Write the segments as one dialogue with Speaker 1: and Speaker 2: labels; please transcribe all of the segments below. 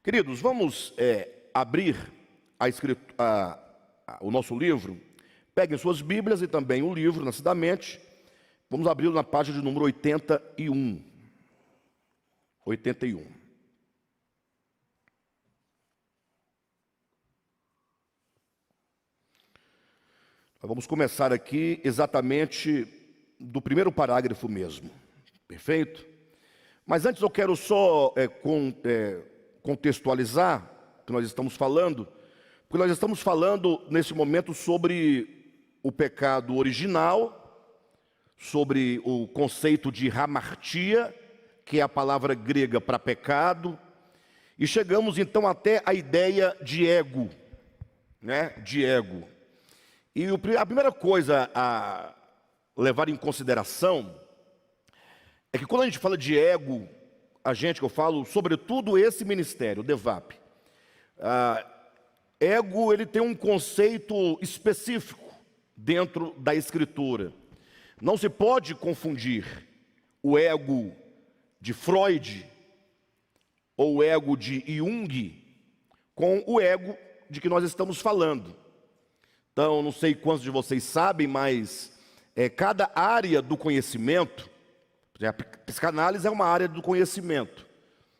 Speaker 1: Queridos, vamos abrir o nosso livro. Peguem suas Bíblias e também o livro, Nascidamente. Vamos abri-lo na página de número 81. 81. Nós vamos começar aqui exatamente do primeiro parágrafo mesmo. Perfeito? Mas antes eu quero só contextualizar o que nós estamos falando, porque nós estamos falando nesse momento sobre o pecado original, sobre o conceito de hamartia, que é a palavra grega para pecado, e chegamos então até a ideia de ego, né? De ego. E a primeira coisa a levar em consideração é que quando a gente fala de ego, que eu falo, sobretudo esse ministério, o DEVAP, ego ele tem um conceito específico dentro da Escritura. Não se pode confundir o ego de Freud ou o ego de Jung com o ego de que nós estamos falando. Então, não sei quantos de vocês sabem, mas cada área do conhecimento, a psicanálise é uma área do conhecimento,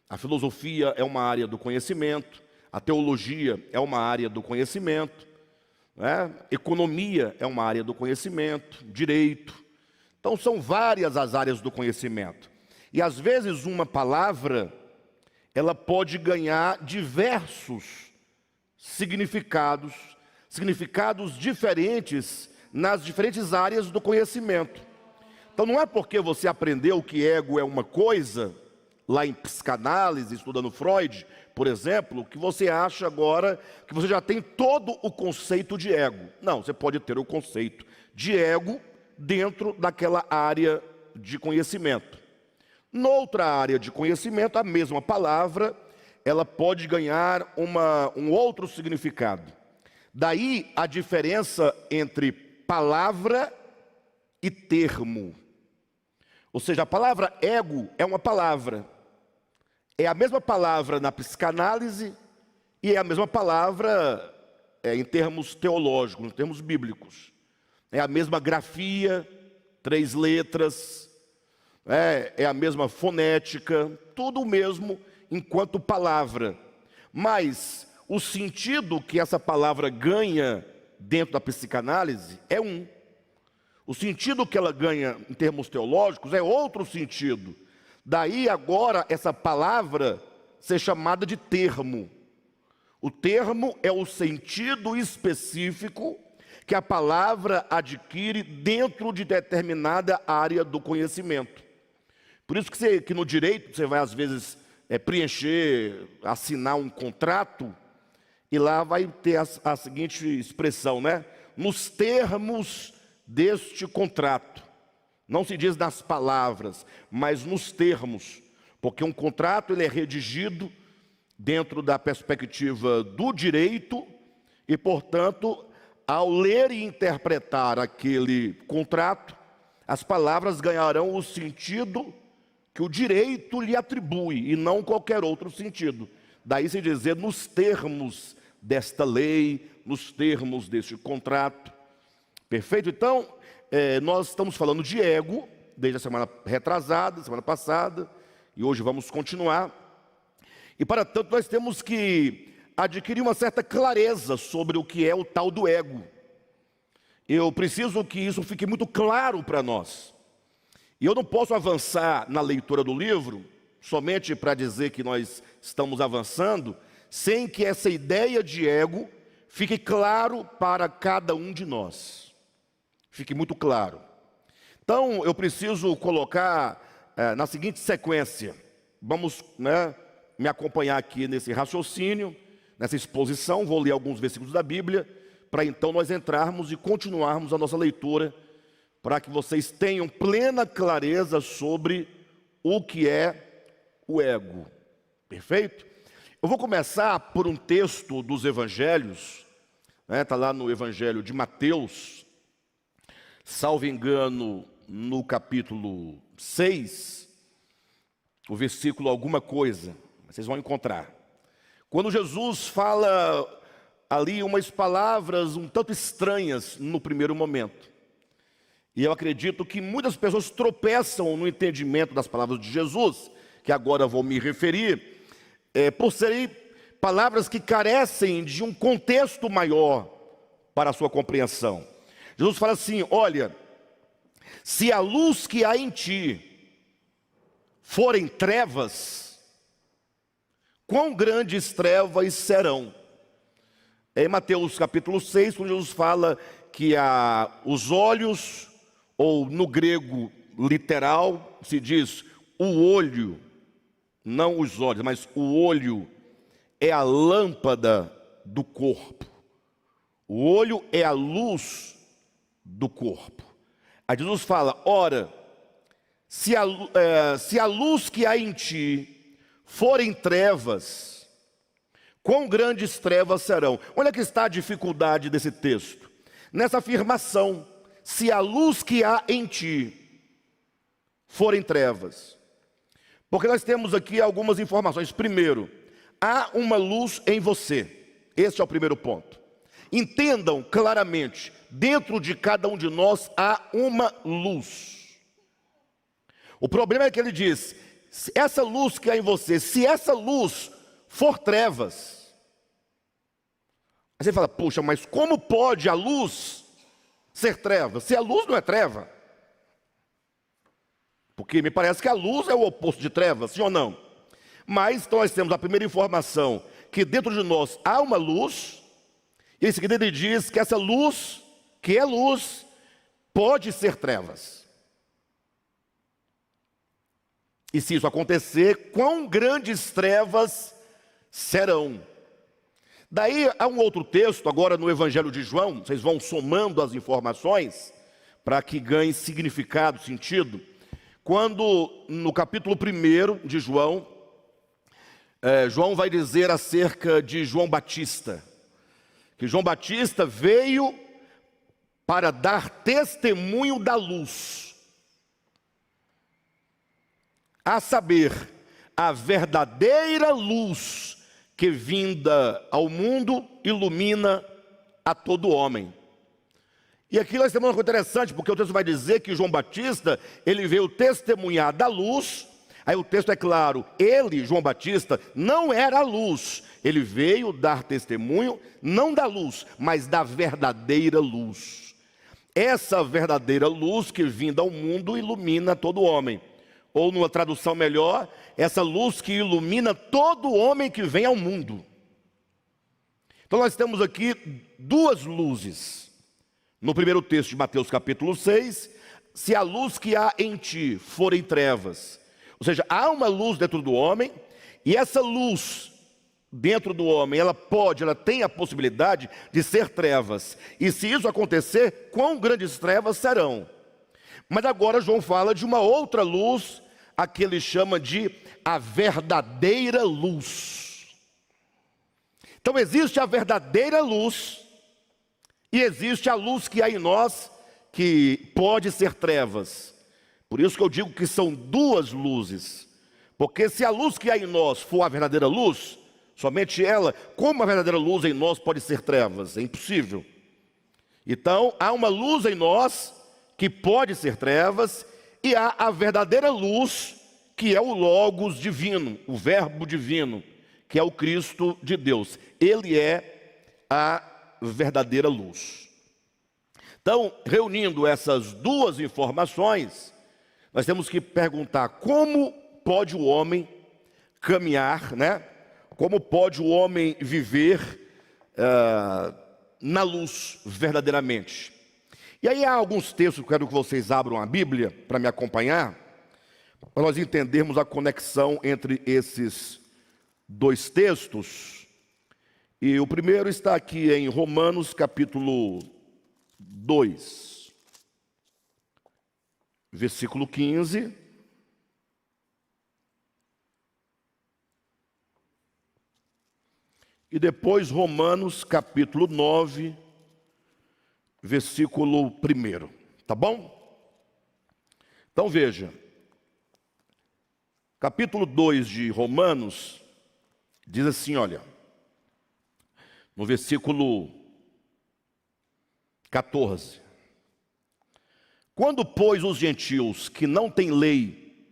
Speaker 1: a filosofia é uma área do conhecimento, a teologia é uma área do conhecimento, né? Economia é uma área do conhecimento, direito. Então são várias as áreas do conhecimento. E às vezes uma palavra, ela pode ganhar diversos significados diferentes nas diferentes áreas do conhecimento. Então não é porque você aprendeu que ego é uma coisa, lá em psicanálise, estudando Freud, por exemplo, que você acha agora que você já tem todo o conceito de ego. Não, você pode ter o conceito de ego dentro daquela área de conhecimento. Noutra área de conhecimento, a mesma palavra, ela pode ganhar um outro significado. Daí a diferença entre palavra e termo. Ou seja, a palavra ego é uma palavra. É a mesma palavra na psicanálise e é a mesma palavra em termos teológicos, em termos bíblicos. É a mesma grafia, 3 letras, é a mesma fonética, tudo o mesmo enquanto palavra. Mas o sentido que essa palavra ganha dentro da psicanálise é um. O sentido que ela ganha em termos teológicos é outro sentido. Daí agora essa palavra ser chamada de termo. O termo é o sentido específico que a palavra adquire dentro de determinada área do conhecimento. Por isso que no direito você vai às vezes preencher, assinar um contrato, e lá vai ter a seguinte expressão, né? Nos termos deste contrato. Não se diz nas palavras, mas nos termos. Porque um contrato ele é redigido dentro da perspectiva do direito e, portanto, ao ler e interpretar aquele contrato, as palavras ganharão o sentido que o direito lhe atribui e não qualquer outro sentido. Daí se dizer nos termos desta lei, nos termos deste contrato. Perfeito? Então, nós estamos falando de ego, desde a semana retrasada, semana passada, e hoje vamos continuar. E para tanto nós temos que adquirir uma certa clareza sobre o que é o tal do ego. Eu preciso que isso fique muito claro para nós. E eu não posso avançar na leitura do livro, somente para dizer que nós estamos avançando, sem que essa ideia de ego fique claro para cada um de nós. Fique muito claro. Então, eu preciso colocar na seguinte sequência. Vamos me acompanhar aqui nesse raciocínio, nessa exposição. Vou ler alguns versículos da Bíblia, para então nós entrarmos e continuarmos a nossa leitura, para que vocês tenham plena clareza sobre o que é o ego. Perfeito? Eu vou começar por um texto dos Evangelhos, está lá no Evangelho de Mateus, salvo engano, no capítulo 6, o versículo alguma coisa, vocês vão encontrar. Quando Jesus fala ali umas palavras um tanto estranhas no primeiro momento. E eu acredito que muitas pessoas tropeçam no entendimento das palavras de Jesus, que agora vou me referir, por serem palavras que carecem de um contexto maior para a sua compreensão. Jesus fala assim: olha, se a luz que há em ti forem trevas, quão grandes trevas serão? Em Mateus capítulo 6, quando Jesus fala que os olhos, ou no grego literal, se diz o olho, não os olhos, mas o olho é a lâmpada do corpo. O olho é a luz do corpo. Aí Jesus fala: ora, se a luz que há em ti forem trevas, quão grandes trevas serão? Olha que está a dificuldade desse texto. Nessa afirmação, se a luz que há em ti forem trevas. Porque nós temos aqui algumas informações. Primeiro, há uma luz em você. Esse é o primeiro ponto. Entendam claramente, dentro de cada um de nós há uma luz. O problema é que ele diz: essa luz que há em você, se essa luz for trevas. Aí você fala: puxa, mas como pode a luz ser treva? Se a luz não é treva. Porque me parece que a luz é o oposto de trevas, sim ou não? Mas então nós temos a primeira informação, que dentro de nós há uma luz, e em seguida ele diz que essa luz, que é luz, pode ser trevas. E se isso acontecer, quão grandes trevas serão? Daí há um outro texto, agora no Evangelho de João, vocês vão somando as informações, para que ganhe significado, sentido. Quando no capítulo 1 de João, João vai dizer acerca de João Batista, que João Batista veio para dar testemunho da luz, a saber, a verdadeira luz que vinda ao mundo ilumina a todo homem. E aqui nós temos uma coisa interessante, porque o texto vai dizer que João Batista, ele veio testemunhar da luz. Aí o texto é claro, ele, João Batista, não era a luz. Ele veio dar testemunho, não da luz, mas da verdadeira luz. Essa verdadeira luz que vinda ao mundo ilumina todo homem. Ou numa tradução melhor, essa luz que ilumina todo homem que vem ao mundo. Então nós temos aqui duas luzes. No primeiro texto de Mateus capítulo 6, se a luz que há em ti forem trevas. Ou seja, há uma luz dentro do homem, e essa luz dentro do homem, ela tem a possibilidade de ser trevas. E se isso acontecer, quão grandes trevas serão? Mas agora João fala de uma outra luz, a que ele chama de a verdadeira luz. Então existe a verdadeira luz, e existe a luz que há em nós, que pode ser trevas. Por isso que eu digo que são duas luzes. Porque se a luz que há em nós for a verdadeira luz, somente ela, como a verdadeira luz em nós pode ser trevas? É impossível. Então, há uma luz em nós que pode ser trevas, e há a verdadeira luz, que é o Logos divino, o Verbo divino, que é o Cristo de Deus. Ele é a verdadeira luz. Então, reunindo essas duas informações, nós temos que perguntar: como pode o homem caminhar, né? Como pode o homem viver na luz verdadeiramente? E aí há alguns textos que eu quero que vocês abram a Bíblia para me acompanhar, para nós entendermos a conexão entre esses dois textos. E o primeiro está aqui em Romanos capítulo 2, versículo 15. E depois Romanos capítulo 9, versículo 1. Tá bom? Então veja. Capítulo 2 de Romanos diz assim, olha: no versículo 14. Quando, pois, os gentios que não têm lei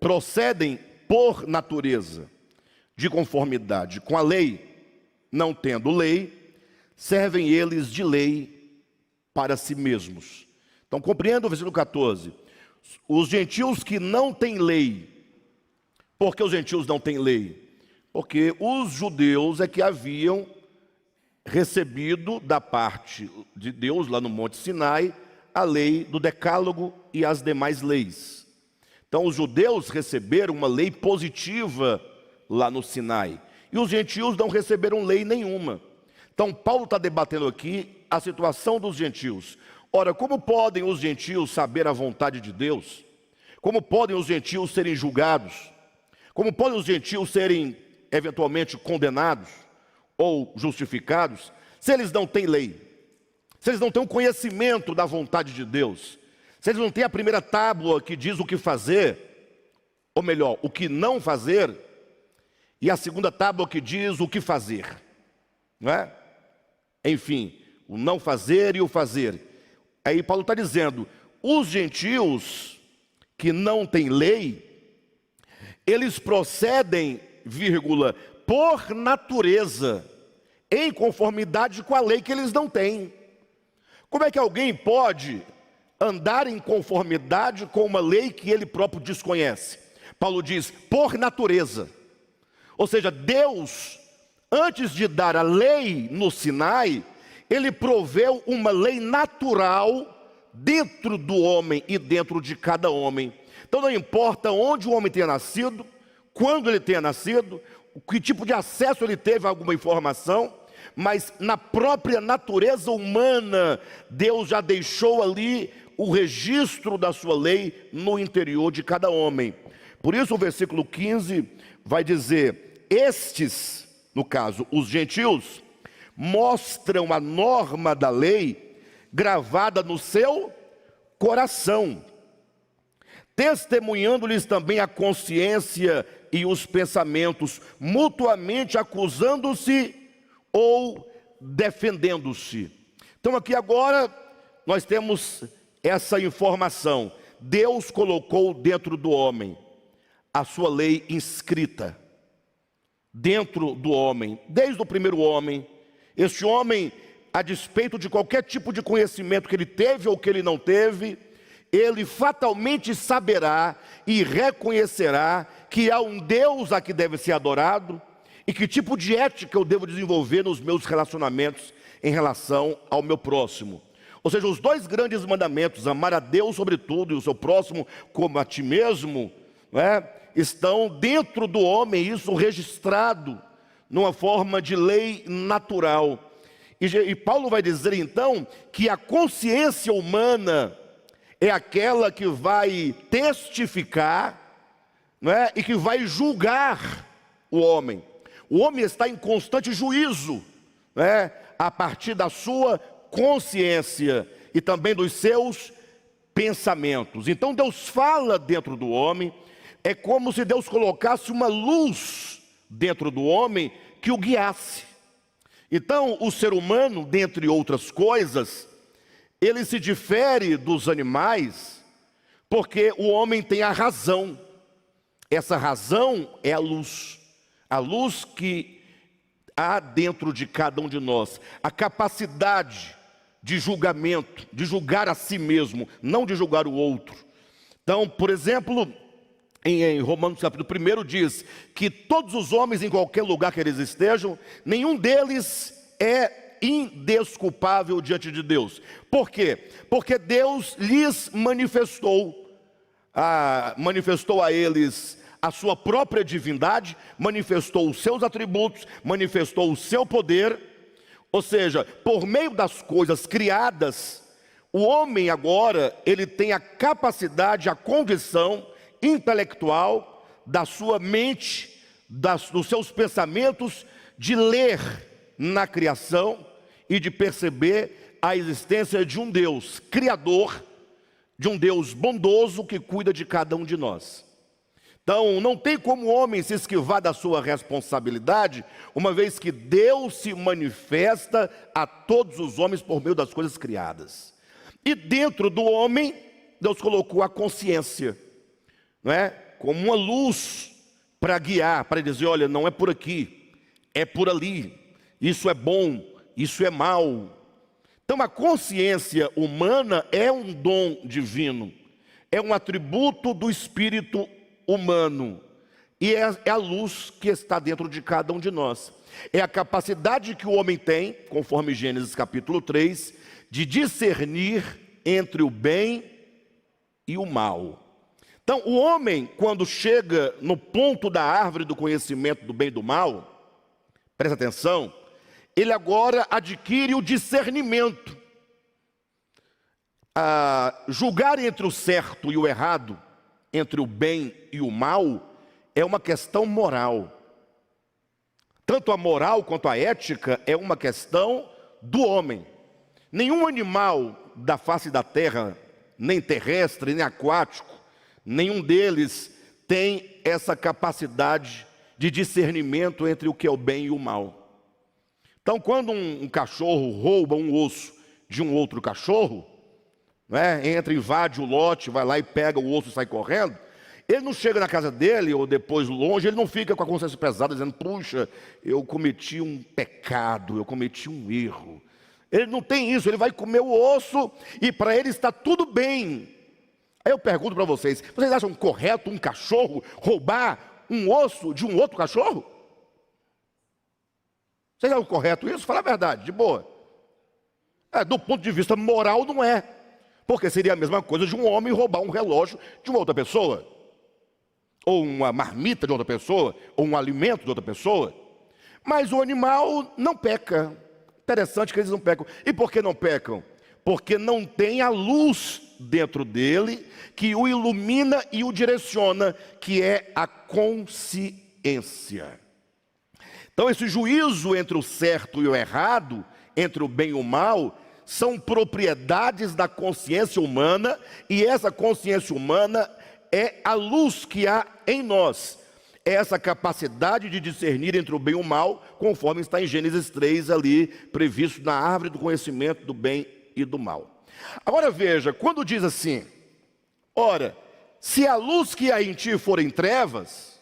Speaker 1: procedem por natureza de conformidade com a lei, não tendo lei, servem eles de lei para si mesmos. Então compreenda o versículo 14. Os gentios que não têm lei. Por que os gentios não têm lei? Porque os judeus é que haviam recebido da parte de Deus, lá no Monte Sinai, a lei do Decálogo e as demais leis. Então os judeus receberam uma lei positiva lá no Sinai, e os gentios não receberam lei nenhuma. Então Paulo está debatendo aqui a situação dos gentios. Ora, como podem os gentios saber a vontade de Deus? Como podem os gentios serem julgados? Como podem os gentios serem eventualmente condenados ou justificados, se eles não têm lei, se eles não têm um conhecimento da vontade de Deus, se eles não têm a primeira tábua que diz o que fazer, ou melhor, o que não fazer, e a segunda tábua que diz o que fazer, não é? Enfim, o não fazer e o fazer. Aí Paulo está dizendo, os gentios que não têm lei, eles procedem, vírgula, por natureza, em conformidade com a lei que eles não têm. Como é que alguém pode andar em conformidade com uma lei que ele próprio desconhece? Paulo diz, por natureza. Ou seja, Deus, antes de dar a lei no Sinai, Ele proveu uma lei natural dentro do homem e dentro de cada homem. Então não importa onde o homem tenha nascido, quando ele tenha nascido, que tipo de acesso ele teve a alguma informação, mas na própria natureza humana, Deus já deixou ali o registro da sua lei no interior de cada homem. Por isso o versículo 15 vai dizer, estes, no caso, os gentios, mostram a norma da lei gravada no seu coração, testemunhando-lhes também a consciência e os pensamentos, mutuamente acusando-se ou defendendo-se. Então aqui agora nós temos essa informação. Deus colocou dentro do homem a sua lei inscrita dentro do homem, desde o primeiro homem. Este homem, a despeito de qualquer tipo de conhecimento que ele teve ou que ele não teve, ele fatalmente saberá e reconhecerá que há um Deus a que deve ser adorado e que tipo de ética eu devo desenvolver nos meus relacionamentos em relação ao meu próximo. Ou seja, os dois grandes mandamentos, amar a Deus sobre tudo e o seu próximo como a ti mesmo, estão dentro do homem, isso registrado numa forma de lei natural. E Paulo vai dizer então que a consciência humana é aquela que vai testificar, e que vai julgar o homem. O homem está em constante juízo, a partir da sua consciência e também dos seus pensamentos. Então Deus fala dentro do homem, é como se Deus colocasse uma luz dentro do homem que o guiasse. Então o ser humano, dentre outras coisas, ele se difere dos animais, porque o homem tem a razão. Essa razão é a luz que há dentro de cada um de nós, a capacidade de julgamento, de julgar a si mesmo, não de julgar o outro. Então, por exemplo, em Romanos capítulo 1 diz que todos os homens, em qualquer lugar que eles estejam, nenhum deles é indesculpável diante de Deus. Por quê? Porque Deus lhes manifestou a eles a sua própria divindade, manifestou os seus atributos, manifestou o seu poder. Ou seja, por meio das coisas criadas, o homem agora, ele tem a capacidade, a condição intelectual da sua mente, dos seus pensamentos, de ler na criação e de perceber a existência de um Deus criador, de um Deus bondoso que cuida de cada um de nós. Então, não tem como o homem se esquivar da sua responsabilidade, uma vez que Deus se manifesta a todos os homens por meio das coisas criadas. E dentro do homem, Deus colocou a consciência, não é? Como uma luz para guiar, para dizer, olha, não é por aqui, é por ali. Isso é bom, isso é mal. Então, a consciência humana é um dom divino, é um atributo do espírito humano, e é a luz que está dentro de cada um de nós. É a capacidade que o homem tem, conforme Gênesis capítulo 3, de discernir entre o bem e o mal. Então, o homem, quando chega no ponto da árvore do conhecimento do bem e do mal, presta atenção, ele agora adquire o discernimento. Julgar entre o certo e o errado, entre o bem e o mal, é uma questão moral. Tanto a moral quanto a ética é uma questão do homem. Nenhum animal da face da terra, nem terrestre, nem aquático, nenhum deles tem essa capacidade de discernimento entre o que é o bem e o mal. Então, quando um cachorro rouba um osso de um outro cachorro, entra, invade o lote, vai lá e pega o osso e sai correndo, ele não chega na casa dele, ou depois longe, ele não fica com a consciência pesada, dizendo, puxa, eu cometi um pecado, eu cometi um erro. Ele não tem isso, ele vai comer o osso, e para ele está tudo bem. Aí eu pergunto para vocês acham correto um cachorro roubar um osso de um outro cachorro? Vocês acham correto isso? Fala a verdade, de boa. Do ponto de vista moral não é. Porque seria a mesma coisa de um homem roubar um relógio de uma outra pessoa, ou uma marmita de outra pessoa, ou um alimento de outra pessoa. Mas o animal não peca. Interessante que eles não pecam. E por que não pecam? Porque não tem a luz dentro dele que o ilumina e o direciona, que é a consciência. Então esse juízo entre o certo e o errado, entre o bem e o mal, são propriedades da consciência humana, e essa consciência humana é a luz que há em nós. É essa capacidade de discernir entre o bem e o mal, conforme está em Gênesis 3 ali, previsto na árvore do conhecimento do bem e do mal. Agora veja, quando diz assim, ora, se a luz que há em ti for em trevas,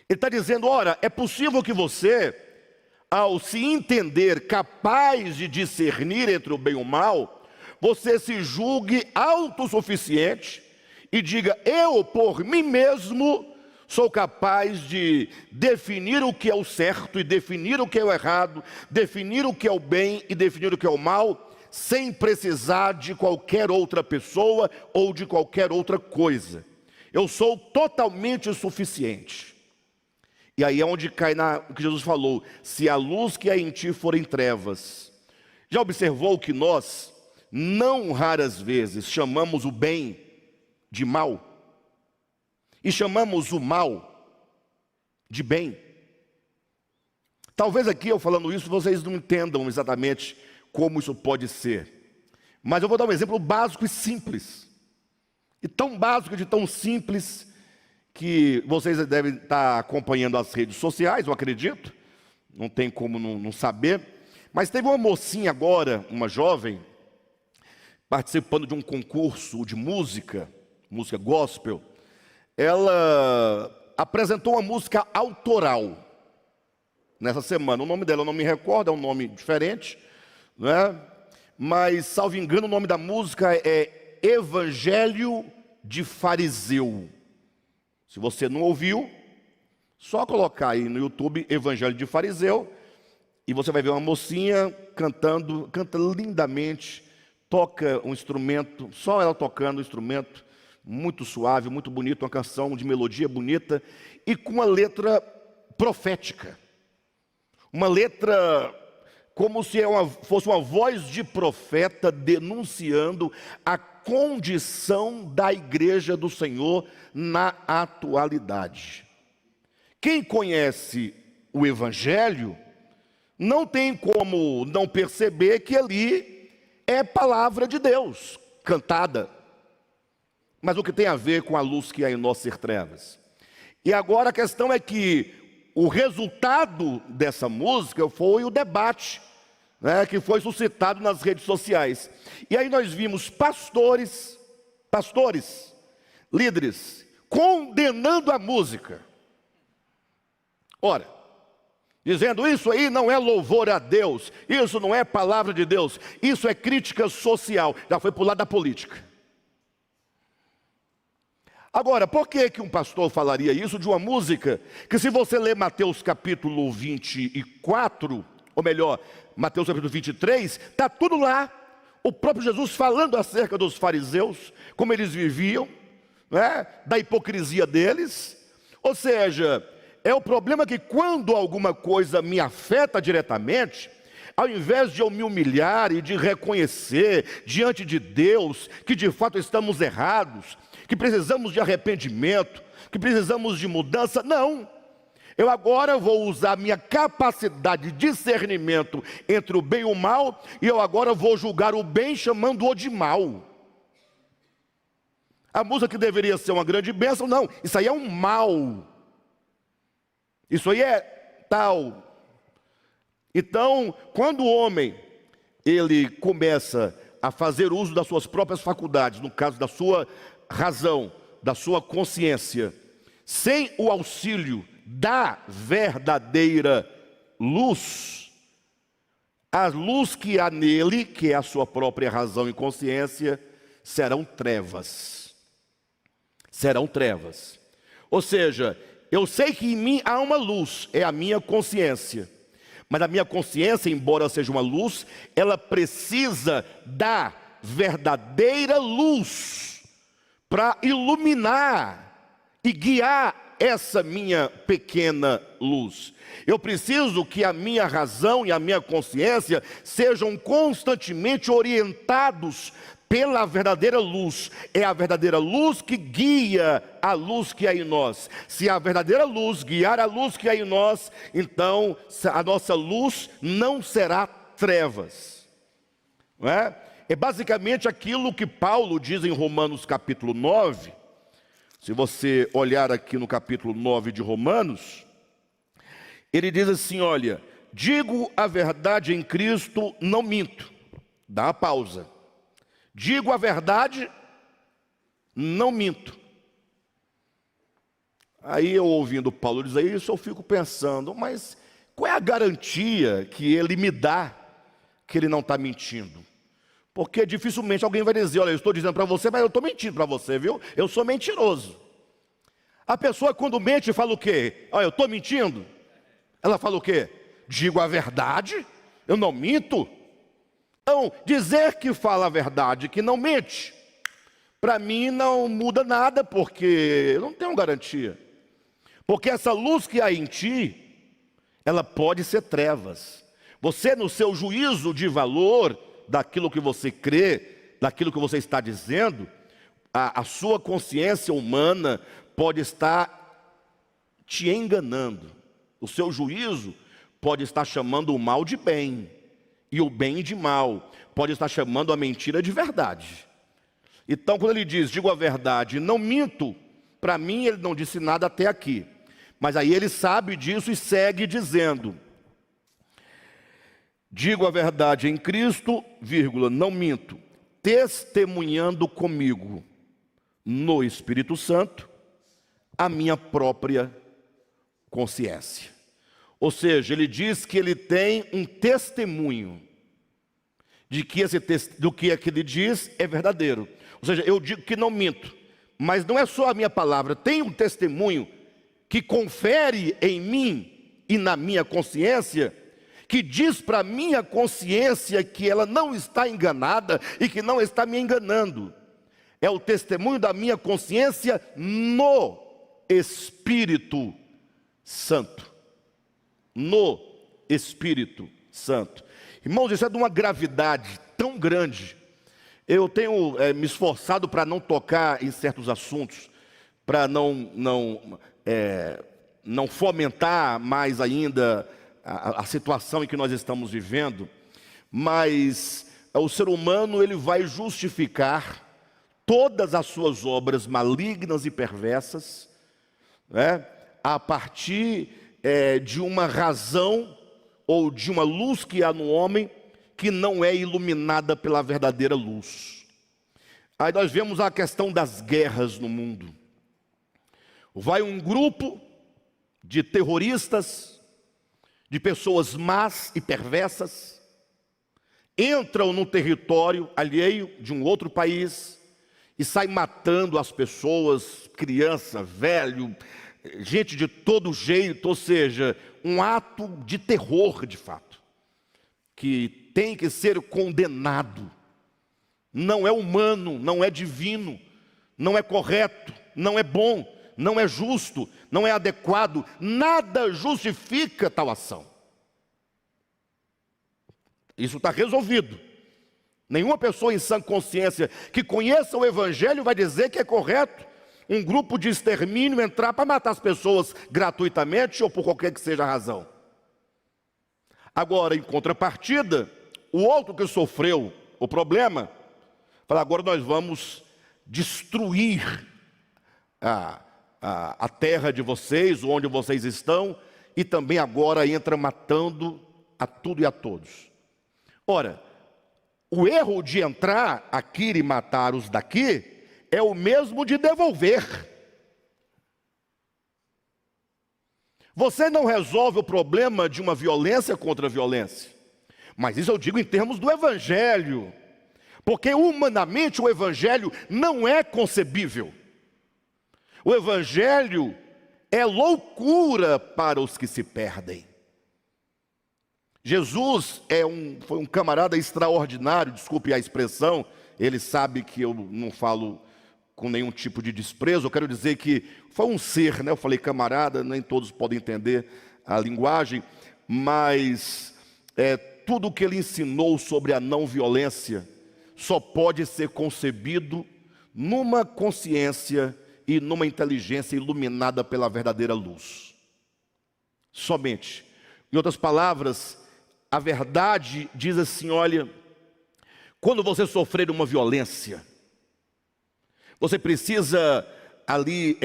Speaker 1: ele está dizendo, ora, é possível que você, ao se entender capaz de discernir entre o bem e o mal, você se julgue autossuficiente e diga, eu por mim mesmo sou capaz de definir o que é o certo e definir o que é o errado, definir o que é o bem e definir o que é o mal, sem precisar de qualquer outra pessoa ou de qualquer outra coisa. Eu sou totalmente suficiente. E aí é onde cai o que Jesus falou, se a luz que há em ti for em trevas. Já observou que nós, não raras vezes, chamamos o bem de mal? E chamamos o mal de bem? Talvez aqui eu falando isso, vocês não entendam exatamente como isso pode ser. Mas eu vou dar um exemplo básico e simples. E tão básico de tão simples, que vocês devem estar acompanhando as redes sociais, eu acredito, não tem como não saber, mas teve uma mocinha agora, uma jovem, participando de um concurso de música gospel. Ela apresentou uma música autoral nessa semana. O nome dela eu não me recordo, é um nome diferente, mas, salvo engano, o nome da música é Evangelho de Fariseu. Se você não ouviu, só colocar aí no YouTube Evangelho de Fariseu, e você vai ver uma mocinha cantando, canta lindamente, toca um instrumento, só ela tocando um instrumento, muito suave, muito bonito, uma canção de melodia bonita, e com uma letra profética. Uma letra como se fosse uma voz de profeta denunciando a condição da igreja do Senhor na atualidade. Quem conhece o Evangelho não tem como não perceber que ali é palavra de Deus, cantada. Mas o que tem a ver com a luz que há em nós ser trevas? E agora a questão é que o resultado dessa música foi o debate, né, que foi suscitado nas redes sociais. E aí nós vimos pastores, líderes, condenando a música. Ora, dizendo isso aí não é louvor a Deus, isso não é palavra de Deus, isso é crítica social, já foi para o lado da política. Agora, por que um pastor falaria isso de uma música que, se você ler Mateus capítulo 24, ou melhor, Mateus capítulo 23, está tudo lá, o próprio Jesus falando acerca dos fariseus, como eles viviam, né, da hipocrisia deles. Ou seja, é o problema que quando alguma coisa me afeta diretamente, ao invés de eu me humilhar e de reconhecer diante de Deus que de fato estamos errados, que precisamos de arrependimento, que precisamos de mudança, não. Eu agora vou usar minha capacidade de discernimento entre o bem e o mal, e eu agora vou julgar o bem chamando-o de mal. A música que deveria ser uma grande bênção, não, isso aí é um mal. Isso aí é tal. Então, quando o homem, ele começa a fazer uso das suas próprias faculdades, no caso da sua razão, da sua consciência, sem o auxílio da verdadeira luz, a luz que há nele, que é a sua própria razão e consciência, serão trevas. Serão trevas. Ou seja, eu sei que em mim há uma luz, é a minha consciência. Mas a minha consciência, embora seja uma luz, ela precisa da verdadeira luz para iluminar e guiar essa minha pequena luz. Eu preciso que a minha razão e a minha consciência sejam constantemente orientados pela verdadeira luz. É a verdadeira luz que guia a luz que há em nós. Se a verdadeira luz guiar a luz que há em nós, então a nossa luz não será trevas. Não é? É basicamente aquilo que Paulo diz em Romanos capítulo 9. Se você olhar aqui no capítulo 9 de Romanos, ele diz assim, olha, digo a verdade em Cristo, não minto. Dá uma pausa. Digo a verdade, não minto. Aí eu ouvindo Paulo dizer isso, eu fico pensando, mas qual é a garantia que ele me dá que ele não está mentindo? Porque dificilmente alguém vai dizer, olha, eu estou dizendo para você, mas eu estou mentindo para você, viu? Eu sou mentiroso. A pessoa quando mente fala o quê? Olha, eu estou mentindo? Ela fala o quê? Digo a verdade, eu não minto. Então, dizer que fala a verdade, que não mente, para mim não muda nada, porque eu não tenho garantia. Porque essa luz que há em ti, ela pode ser trevas. Você, no seu juízo de valor, daquilo que você crê, daquilo que você está dizendo, a sua consciência humana pode estar te enganando. O seu juízo pode estar chamando o mal de bem, e o bem de mal, pode estar chamando a mentira de verdade. Então, quando ele diz, digo a verdade, não minto, para mim ele não disse nada até aqui. Mas aí ele sabe disso e segue dizendo, digo a verdade em Cristo, vírgula, não minto, testemunhando comigo no Espírito Santo a minha própria consciência. Ou seja, ele diz que ele tem um testemunho de que do que ele diz é verdadeiro. Ou seja, eu digo que não minto, mas não é só a minha palavra, tem um testemunho que confere em mim e na minha consciência, que diz para a minha consciência que ela não está enganada e que não está me enganando. É o testemunho da minha consciência no Espírito Santo. No Espírito Santo. Irmãos, isso é de uma gravidade tão grande. Eu tenho me esforçado para não tocar em certos assuntos, para não fomentar mais ainda a situação em que nós estamos vivendo, mas o ser humano ele vai justificar todas as suas obras malignas e perversas né, a partir de uma razão ou de uma luz que há no homem que não é iluminada pela verdadeira luz. Aí nós vemos a questão das guerras no mundo. Vai um grupo de terroristas, de pessoas más e perversas, entram no território alheio de um outro país e saem matando as pessoas, criança, velho, gente de todo jeito, ou seja, um ato de terror de fato, que tem que ser condenado. Não é humano, não é divino, não é correto, não é bom, não é justo, não é adequado, nada justifica tal ação. Isso está resolvido. Nenhuma pessoa em sã consciência que conheça o Evangelho vai dizer que é correto um grupo de extermínio entrar para matar as pessoas gratuitamente ou por qualquer que seja a razão. Agora, em contrapartida, o outro que sofreu o problema, fala, agora nós vamos destruir a terra de vocês, onde vocês estão, e também agora entra matando a tudo e a todos. Ora, o erro de entrar aqui e matar os daqui é o mesmo de devolver. Você não resolve o problema de uma violência contra a violência. Mas isso eu digo em termos do Evangelho. Porque humanamente o Evangelho não é concebível. O Evangelho é loucura para os que se perdem. Jesus foi um camarada extraordinário, desculpe a expressão, ele sabe que eu não falo com nenhum tipo de desprezo, eu quero dizer que foi um ser, né? Eu falei camarada, nem todos podem entender a linguagem, mas tudo o que ele ensinou sobre a não violência só pode ser concebido numa consciência e numa inteligência iluminada pela verdadeira luz. Somente. Em outras palavras, a verdade diz assim, olha, quando você sofrer uma violência, você precisa ali,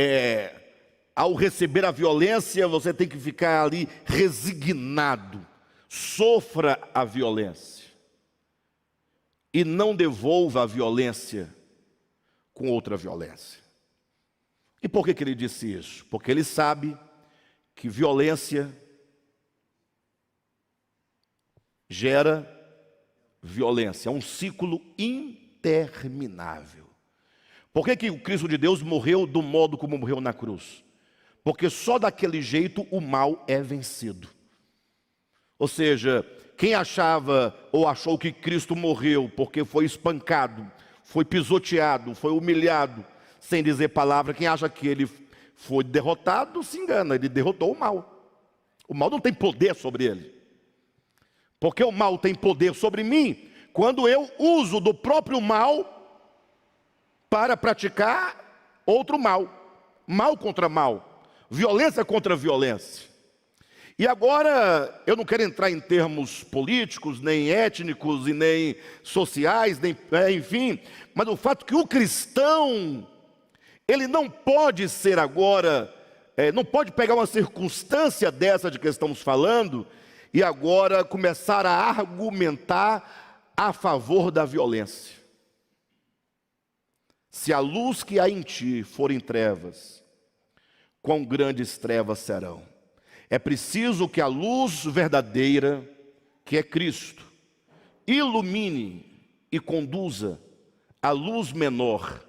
Speaker 1: ao receber a violência, você tem que ficar ali resignado. Sofra a violência. E não devolva a violência com outra violência. E por que ele disse isso? Porque ele sabe que violência gera violência. É um ciclo interminável. Por que o Cristo de Deus morreu do modo como morreu na cruz? Porque só daquele jeito o mal é vencido. Ou seja, quem achava ou achou que Cristo morreu porque foi espancado, foi pisoteado, foi humilhado, sem dizer palavra, quem acha que ele foi derrotado, se engana, ele derrotou o mal. O mal não tem poder sobre ele. Porque o mal tem poder sobre mim quando eu uso do próprio mal para praticar outro mal. Mal contra mal. Violência contra violência. E agora, eu não quero entrar em termos políticos, nem étnicos, e nem sociais, nem, enfim, mas o fato que o cristão, ele não pode ser agora, não pode pegar uma circunstância dessa de que estamos falando, e agora começar a argumentar a favor da violência. Se a luz que há em ti for em trevas, quão grandes trevas serão. É preciso que a luz verdadeira, que é Cristo, ilumine e conduza a luz menor,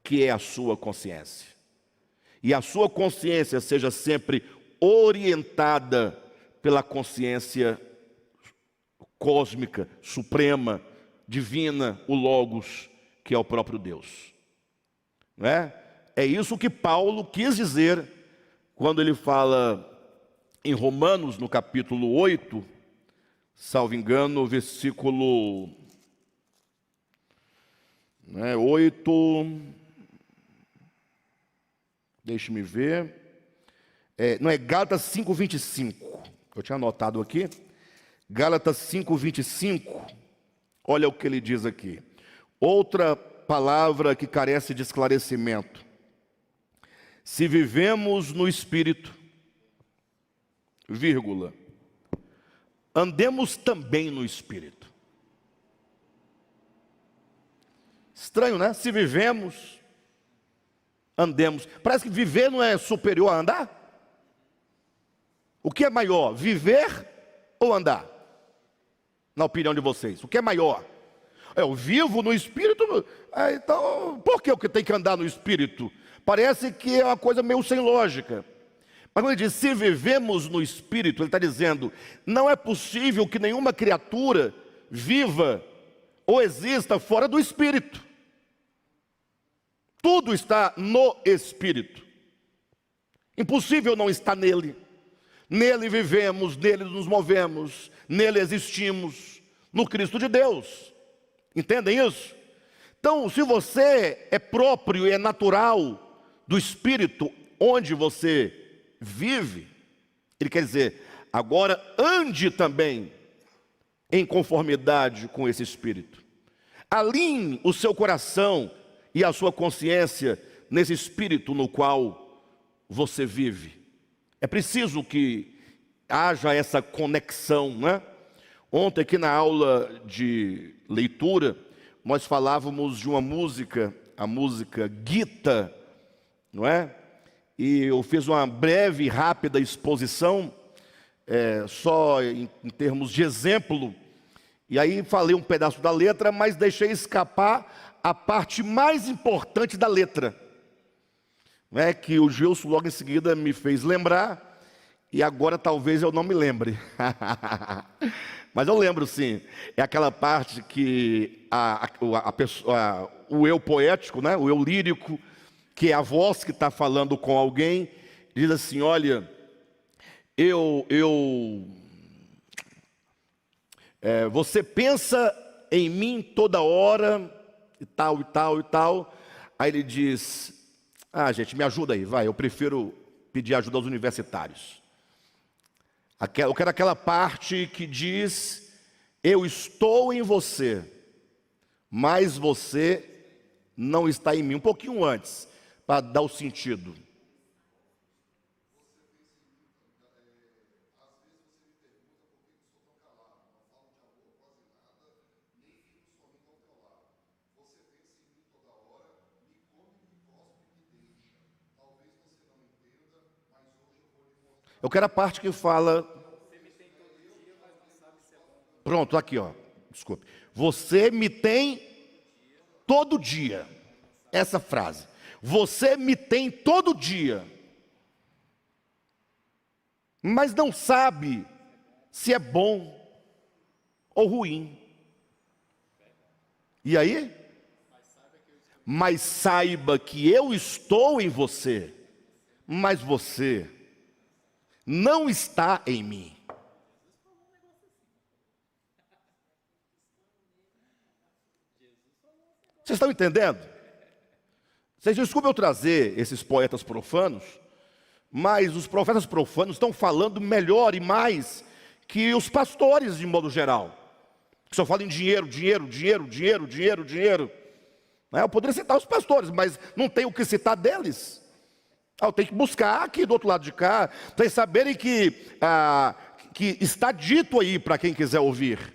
Speaker 1: que é a sua consciência. E a sua consciência seja sempre orientada pela consciência cósmica, suprema, divina, o Logos, que é o próprio Deus. Não é? É isso que Paulo quis dizer quando ele fala em Romanos, no capítulo 8, salvo engano, versículo 8, deixe-me ver, não é Gálatas 5:25, eu tinha anotado aqui, Gálatas 5:25, olha o que ele diz aqui, outra palavra que carece de esclarecimento. Se vivemos no Espírito, vírgula, andemos também no Espírito. Estranho, né? Se vivemos, andemos. Parece que viver não é superior a andar. O que é maior, viver ou andar? Na opinião de vocês, o que é maior? Eu vivo no Espírito, então por que eu tenho que andar no Espírito? Parece que é uma coisa meio sem lógica. Mas quando ele diz, se vivemos no Espírito, ele está dizendo, não é possível que nenhuma criatura viva ou exista fora do Espírito. Tudo está no Espírito. Impossível não estar nele. Nele vivemos, nele nos movemos, nele existimos, no Cristo de Deus. Entendem isso? Então, se você é próprio e é natural do Espírito onde você vive, ele quer dizer, agora ande também em conformidade com esse Espírito. Alinhe o seu coração e a sua consciência nesse Espírito no qual você vive. É preciso que haja essa conexão, né? Ontem aqui na aula de leitura, nós falávamos de uma música, a música Gita, não é? E eu fiz uma breve e rápida exposição, só em termos de exemplo, e aí falei um pedaço da letra, mas deixei escapar a parte mais importante da letra, né, que o Gilson logo em seguida me fez lembrar, e agora talvez eu não me lembre. Mas eu lembro sim, é aquela parte que o eu poético, né, o eu lírico, que é a voz que está falando com alguém, diz assim, olha, você pensa em mim toda hora, e tal, e tal, e tal. Aí ele diz, gente, me ajuda aí, vai, eu prefiro pedir ajuda aos universitários. Eu quero aquela parte que diz, eu estou em você, mas você não está em mim. Um pouquinho antes, para dar o sentido. Eu quero a parte que fala... Pronto, aqui ó, desculpe. Você me tem todo dia. Essa frase. Você me tem todo dia. Mas não sabe se é bom ou ruim. E aí? Mas saiba que eu estou em você, mas você não está em mim. Vocês estão entendendo? Vocês desculpem eu trazer esses poetas profanos, mas os profetas profanos estão falando melhor e mais que os pastores de modo geral, que só falam em dinheiro, dinheiro, dinheiro, dinheiro, dinheiro, dinheiro. Eu poderia citar os pastores, mas não tenho o que citar deles. Eu tenho que buscar aqui do outro lado de cá, para vocês saberem que está dito aí para quem quiser ouvir.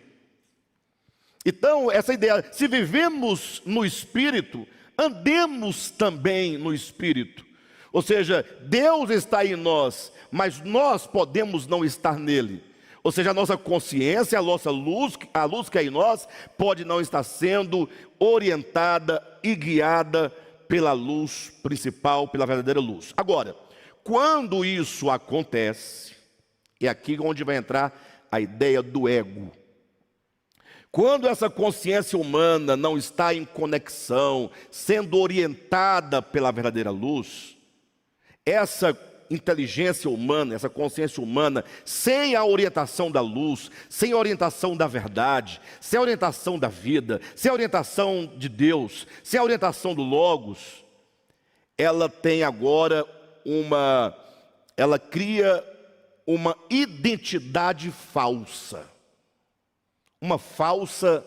Speaker 1: Então, essa ideia, se vivemos no Espírito, andemos também no Espírito. Ou seja, Deus está em nós, mas nós podemos não estar nele. Ou seja, a nossa consciência, a nossa luz, a luz que é em nós, pode não estar sendo orientada e guiada pela luz principal, pela verdadeira luz. Agora, quando isso acontece, é aqui onde vai entrar a ideia do ego. Quando essa consciência humana não está em conexão, sendo orientada pela verdadeira luz, essa inteligência humana, essa consciência humana, sem a orientação da luz, sem a orientação da verdade, sem a orientação da vida, sem a orientação de Deus, sem a orientação do Logos, ela tem agora ela cria uma identidade falsa. Uma falsa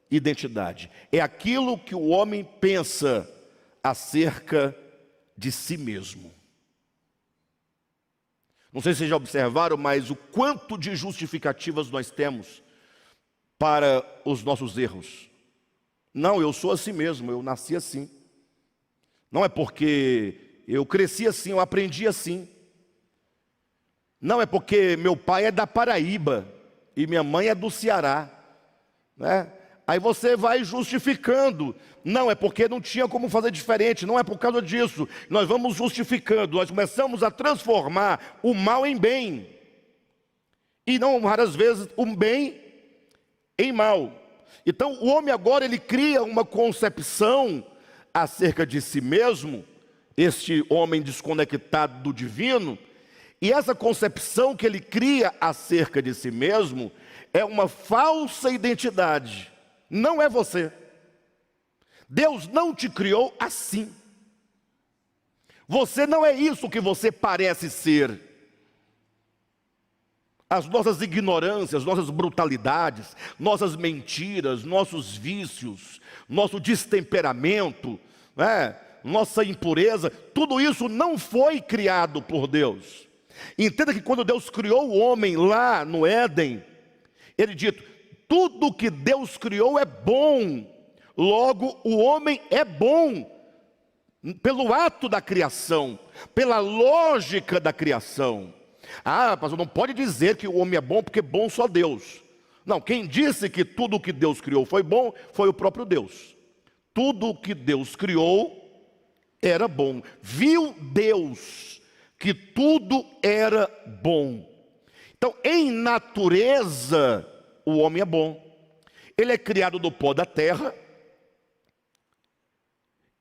Speaker 1: identidade. É aquilo que o homem pensa acerca de si mesmo. Não sei se vocês já observaram, mas o quanto de justificativas nós temos para os nossos erros. Não, eu sou assim mesmo, eu nasci assim. Não é porque eu cresci assim, eu aprendi assim. Não é porque meu pai é da Paraíba e minha mãe é do Ceará, né? Aí você vai justificando. Não, é porque não tinha como fazer diferente. Não é por causa disso. Nós vamos justificando. Nós começamos a transformar o mal em bem. E não raras vezes o bem em mal. Então o homem agora ele cria uma concepção acerca de si mesmo. Este homem desconectado do divino. E essa concepção que ele cria acerca de si mesmo é uma falsa identidade. Não é você. Deus não te criou assim. Você não é isso que você parece ser. As nossas ignorâncias, nossas brutalidades, nossas mentiras, nossos vícios, nosso destemperamento, né? Nossa impureza, tudo isso não foi criado por Deus. Entenda que quando Deus criou o homem lá no Éden, ele disse: tudo que Deus criou é bom. Logo, o homem é bom pelo ato da criação, pela lógica da criação. Ah, pastor, não pode dizer que o homem é bom porque bom só Deus. Não, quem disse que tudo que Deus criou foi bom foi o próprio Deus. Tudo que Deus criou era bom. Viu Deus que tudo era bom. Então, em natureza, o homem é bom. Ele é criado do pó da terra.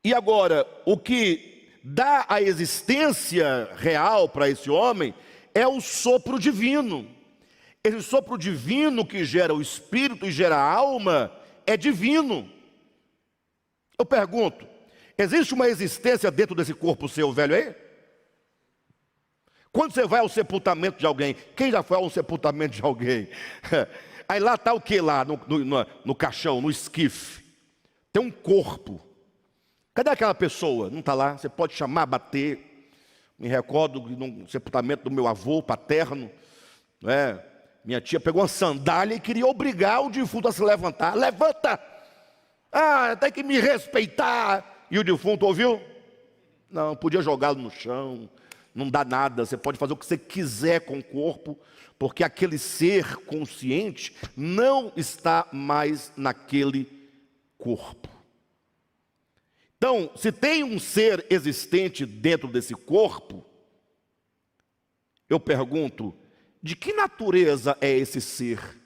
Speaker 1: E agora, o que dá a existência real para esse homem é o sopro divino. Esse sopro divino que gera o espírito e gera a alma é divino. Eu pergunto, existe uma existência dentro desse corpo seu velho aí? Quando você vai ao sepultamento de alguém, quem já foi ao sepultamento de alguém? Aí lá está o que lá no caixão, no esquife? Tem um corpo. Cadê aquela pessoa? Não está lá, você pode chamar, bater. Me recordo no sepultamento do meu avô paterno, né? Minha tia pegou uma sandália e queria obrigar o defunto a se levantar. Levanta! Ah, tem que me respeitar. E o defunto ouviu? Não, podia jogá-lo no chão. Não dá nada, você pode fazer o que você quiser com o corpo, porque aquele ser consciente não está mais naquele corpo. Então, se tem um ser existente dentro desse corpo, eu pergunto, de que natureza é esse ser?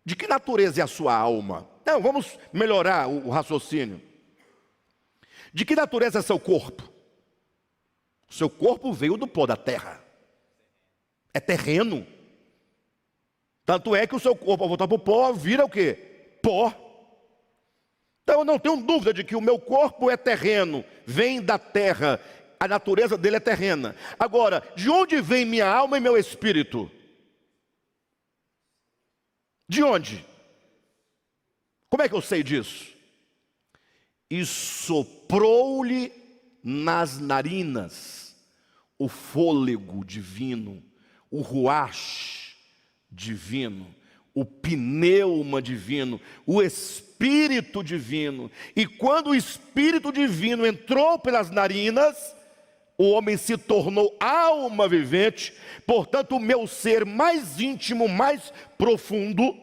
Speaker 1: De que natureza é a sua alma? Então, vamos melhorar o raciocínio. De que natureza é seu corpo? O seu corpo veio do pó da terra. É terreno. Tanto é que o seu corpo, ao voltar para o pó, vira o quê? Pó. Então eu não tenho dúvida de que o meu corpo é terreno, vem da terra, a natureza dele é terrena. Agora, de onde vem minha alma e meu espírito? De onde? Como é que eu sei disso? E soprou-lhe nas narinas o fôlego divino, o ruach divino, o pneuma divino, o Espírito divino. E quando o Espírito divino entrou pelas narinas, o homem se tornou alma vivente. Portanto, o meu ser mais íntimo, mais profundo,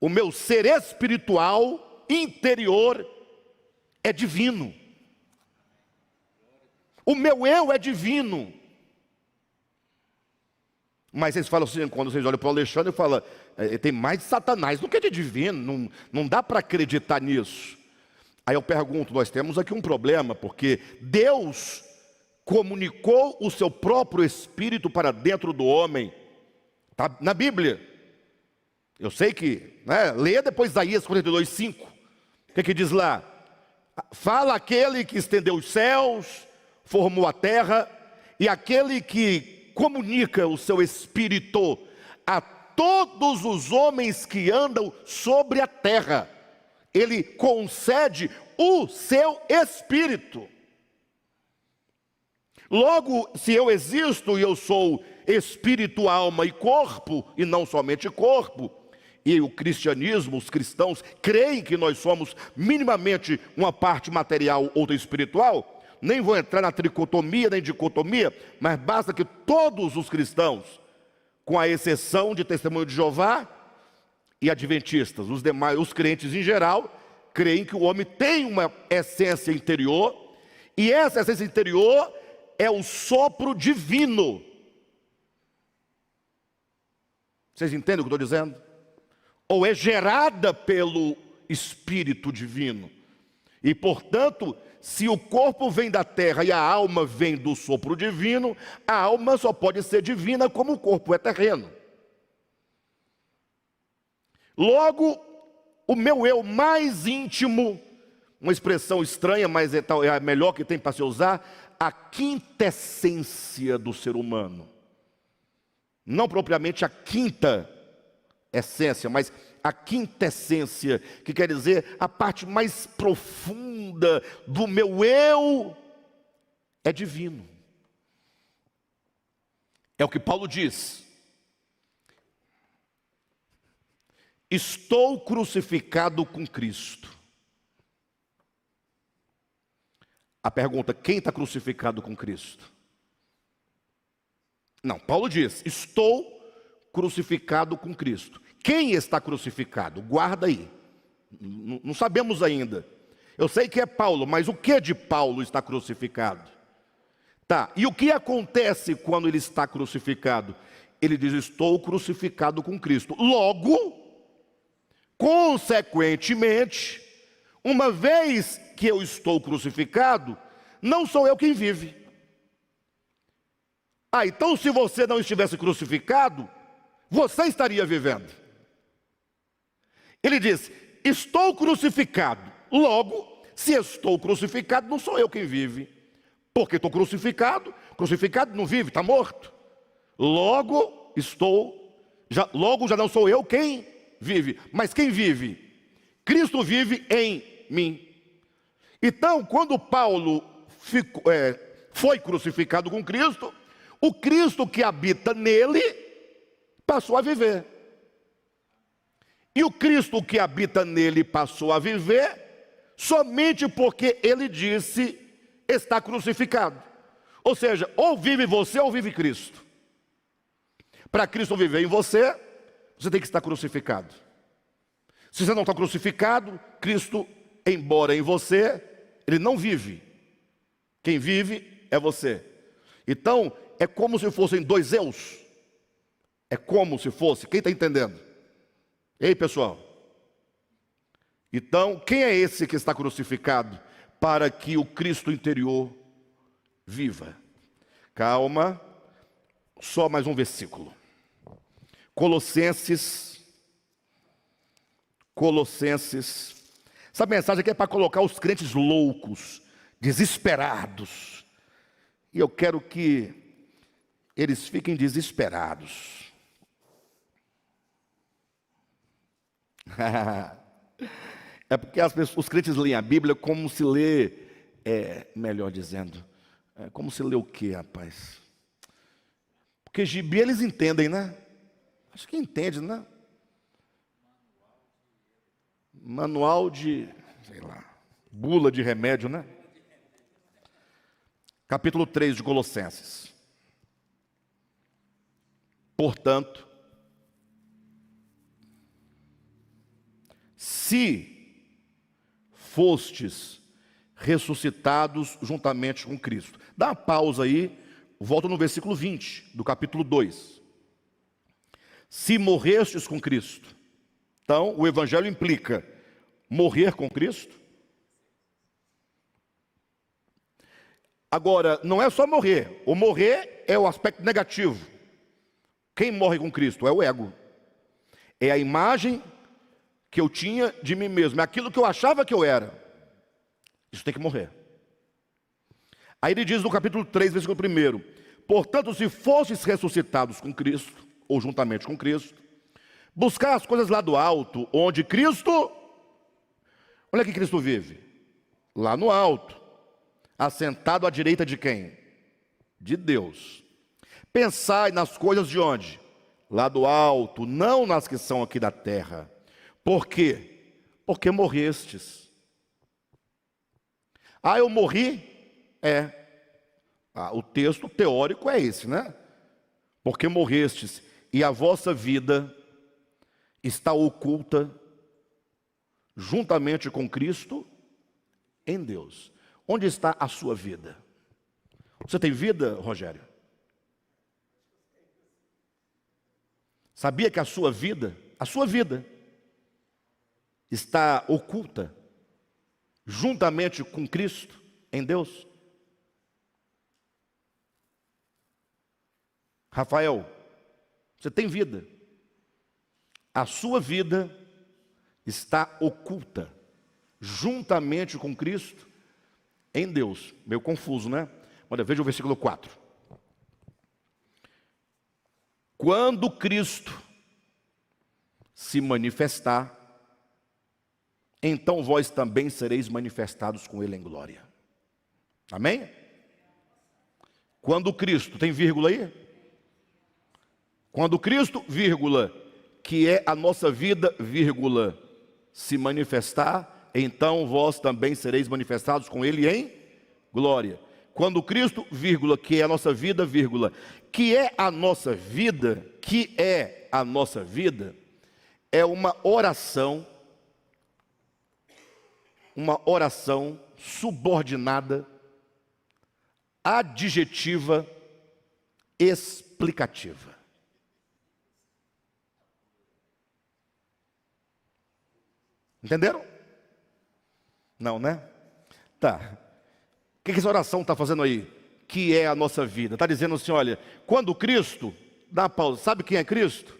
Speaker 1: o meu ser espiritual, interior, é divino. O meu eu é divino. Mas vocês falam assim, quando vocês olham para o Alexandre, falam, tem mais de Satanás do que de divino, não dá para acreditar nisso. Aí eu pergunto, nós temos aqui um problema, porque Deus comunicou o seu próprio Espírito para dentro do homem. Está na Bíblia. Eu sei que, né, leia depois Isaías 42:5. O que diz lá? Fala aquele que estendeu os céus, formou a terra, e aquele que comunica o seu espírito a todos os homens que andam sobre a terra. Ele concede o seu espírito. Logo, se eu existo e eu sou espírito, alma e corpo, e não somente corpo, e o cristianismo, os cristãos, creem que nós somos minimamente uma parte material, outra espiritual, nem vou entrar na tricotomia nem dicotomia, mas basta que todos os cristãos, com a exceção de Testemunho de Jeová e adventistas, os demais, os crentes em geral, creem que o homem tem uma essência interior, e essa essência interior é o sopro divino. Vocês entendem o que eu estou dizendo? Ou é gerada pelo Espírito Divino. E, portanto, se o corpo vem da terra e a alma vem do sopro divino, a alma só pode ser divina como o corpo é terreno. Logo, o meu eu mais íntimo, uma expressão estranha, mas é a melhor que tem para se usar, a quintessência do ser humano. Não propriamente a quinta essência, mas a quintessência, que quer dizer a parte mais profunda do meu eu, é divino. É o que Paulo diz. Estou crucificado com Cristo. A pergunta, quem está crucificado com Cristo? Não, Paulo diz, estou crucificado com Cristo. Quem está crucificado? Guarda aí. Não sabemos ainda. Eu sei que é Paulo, mas o que de Paulo está crucificado? Tá, e o que acontece quando ele está crucificado? Ele diz, estou crucificado com Cristo. Logo, consequentemente, uma vez que eu estou crucificado, não sou eu quem vive. Então se você não estivesse crucificado, você estaria vivendo. Ele diz, estou crucificado. Logo, se estou crucificado, não sou eu quem vive. Porque estou crucificado, crucificado não vive, está morto. Logo, já não sou eu quem vive. Mas quem vive? Cristo vive em mim. Então, quando Paulo foi crucificado com Cristo, o Cristo que habita nele passou a viver. E o Cristo que habita nele passou a viver somente porque ele disse, está crucificado. Ou seja, ou vive você ou vive Cristo. Para Cristo viver em você, você tem que estar crucificado. Se você não está crucificado, Cristo, embora em você, ele não vive. Quem vive é você. Então, é como se fossem dois eus. É como se fosse, quem está entendendo? Ei, pessoal. Então, quem é esse que está crucificado? Para que o Cristo interior viva. Calma, só mais um versículo. Colossenses. Essa mensagem aqui é para colocar os crentes loucos, desesperados. E eu quero que eles fiquem desesperados. É porque os crentes leem a Bíblia como se lê, melhor dizendo, como se lê o quê, rapaz? Porque gibi eles entendem, né? Acho que entende, né? Manual de, sei lá, bula de remédio, né? Capítulo 3 de Colossenses. Portanto, se fostes ressuscitados juntamente com Cristo. Dá uma pausa aí, volta no versículo 20 do capítulo 2. Se morrestes com Cristo. Então, o Evangelho implica morrer com Cristo. Agora, não é só morrer. O morrer é o aspecto negativo. Quem morre com Cristo? É o ego. É a imagem que eu tinha de mim mesmo. É aquilo que eu achava que eu era. Isso tem que morrer. Aí ele diz no capítulo 3, versículo 1. Portanto, se fosses ressuscitados com Cristo, ou juntamente com Cristo, buscar as coisas lá do alto, onde Cristo... Olha que Cristo vive. Lá no alto. Assentado à direita de quem? de Deus. Pensai nas coisas de onde? Lá do alto, não nas que são aqui da terra. Por quê? Porque morrestes. Ah, eu morri? O texto teórico é esse, né? Porque morrestes, e a vossa vida está oculta juntamente com Cristo em Deus. Onde está a sua vida? Você tem vida, Rogério? Sabia que a sua vida está oculta juntamente com Cristo em Deus? Rafael, você tem vida. A sua vida está oculta juntamente com Cristo em Deus. Meio confuso, né? Olha, veja o versículo 4. Quando Cristo se manifestar, então vós também sereis manifestados com Ele em glória. Amém? Quando Cristo, tem vírgula aí? Quando Cristo, vírgula, que é a nossa vida, vírgula, se manifestar, então vós também sereis manifestados com Ele em glória. Quando Cristo, vírgula, que é a nossa vida, vírgula, que é a nossa vida, é uma oração subordinada, adjetiva, explicativa. Entenderam? Não, né? Tá. O que essa oração está fazendo aí? Que é a nossa vida. Está dizendo assim, olha, quando Cristo, dá uma pausa, sabe quem é Cristo?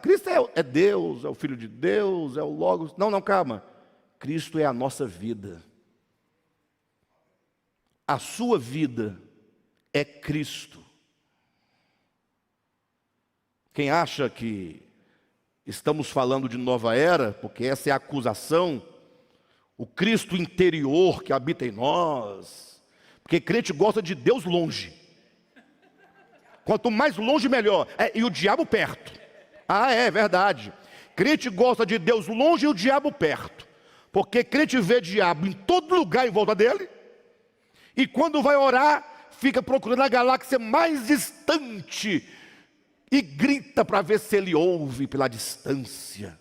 Speaker 1: Cristo é Deus, é o Filho de Deus, é o Logos. Não, calma. Cristo é a nossa vida. A sua vida é Cristo. Quem acha que estamos falando de nova era, porque essa é a acusação, o Cristo interior que habita em nós, porque crente gosta de Deus longe. Quanto mais longe, melhor. E o diabo perto. É verdade. Crente gosta de Deus longe e o diabo perto. Porque crente vê diabo em todo lugar em volta dele. E quando vai orar, fica procurando a galáxia mais distante. E grita para ver se ele ouve pela distância.